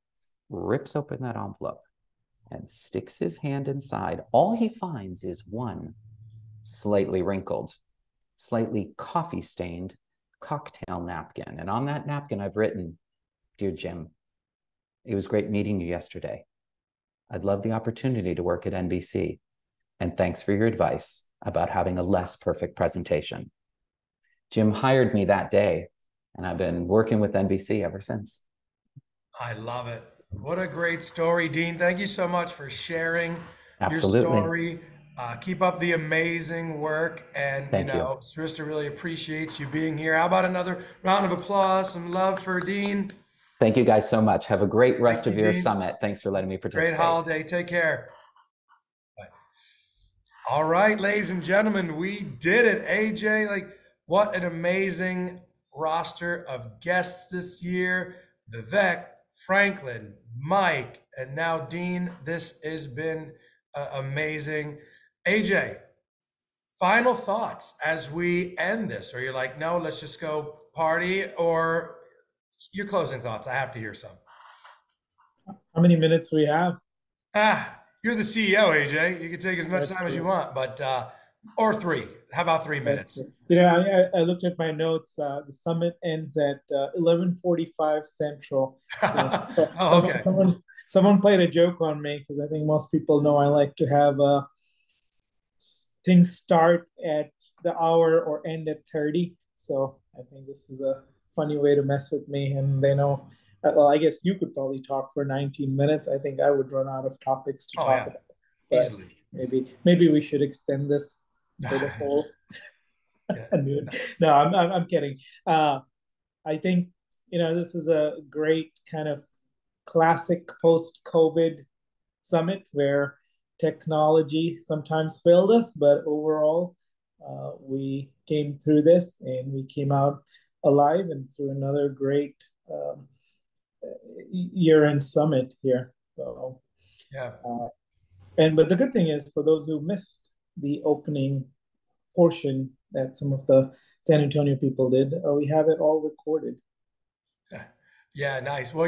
rips open that envelope and sticks his hand inside, all he finds is one slightly wrinkled, slightly coffee-stained cocktail napkin. And on that napkin, I've written, "Dear Jim, it was great meeting you yesterday. I'd love the opportunity to work at NBC. And thanks for your advice about having a less perfect presentation." Jim hired me that day, and I've been working with NBC ever since. I love it. What a great story, Dean. Thank you so much for sharing Absolutely. your story. Keep up the amazing work. And, Thank you. Stirista really appreciates you being here. How about another round of applause, some love for Dean? Thank you guys so much. Have a great rest of your Dean. summit. Thanks for letting me participate. Great holiday. Take care. Bye. All right, ladies and gentlemen, we did it. AJ, what an amazing roster of guests this year. Vivek, Franklin, Myq, and now Dean. This has been amazing. AJ, final thoughts as we end this? Or you're like, no, let's just go party? Or your closing thoughts? I have to hear some. How many minutes we have? You're the CEO, AJ. You can take as much time as you want, but or 3. How about 3 minutes? I looked at my notes. The summit ends at 11:45 Central. Okay. Someone played a joke on me because I think most people know I like to have things start at the hour or end at 30. So I think this is a funny way to mess with me, and they know. Well, I guess you could probably talk for 19 minutes. I think I would run out of topics to talk about. But easily. Maybe we should extend this for the whole noon. No, I'm kidding. I think this is a great kind of classic post-COVID summit where technology sometimes failed us, but overall we came through this and we came out alive and through another great year-end summit here. So, Yeah. but the good thing is, for those who missed the opening portion that some of the San Antonio people did, we have it all recorded. Yeah, nice. Well,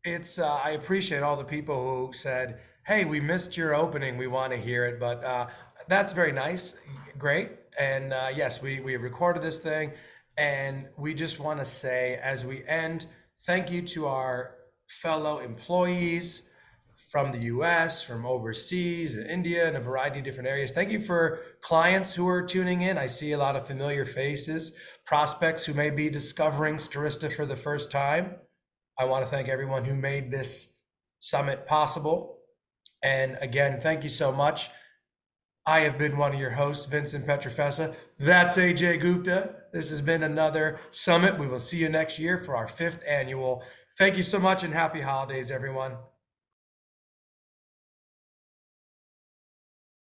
it's I appreciate all the people who said, "Hey, we missed your opening. We want to hear it." But that's very nice. Great. And yes, we recorded this thing, and we just want to say as we end, thank you to our fellow employees from the US, from overseas, in India, and a variety of different areas. Thank you for clients who are tuning in. I see a lot of familiar faces, prospects who may be discovering Stirista for the first time. I want to thank everyone who made this summit possible. And again, thank you so much. I have been one of your hosts, Vincent Pietrafesa. That's Ajay Gupta. This has been another summit. We will see you next year for our 5th annual. Thank you so much and happy holidays, everyone.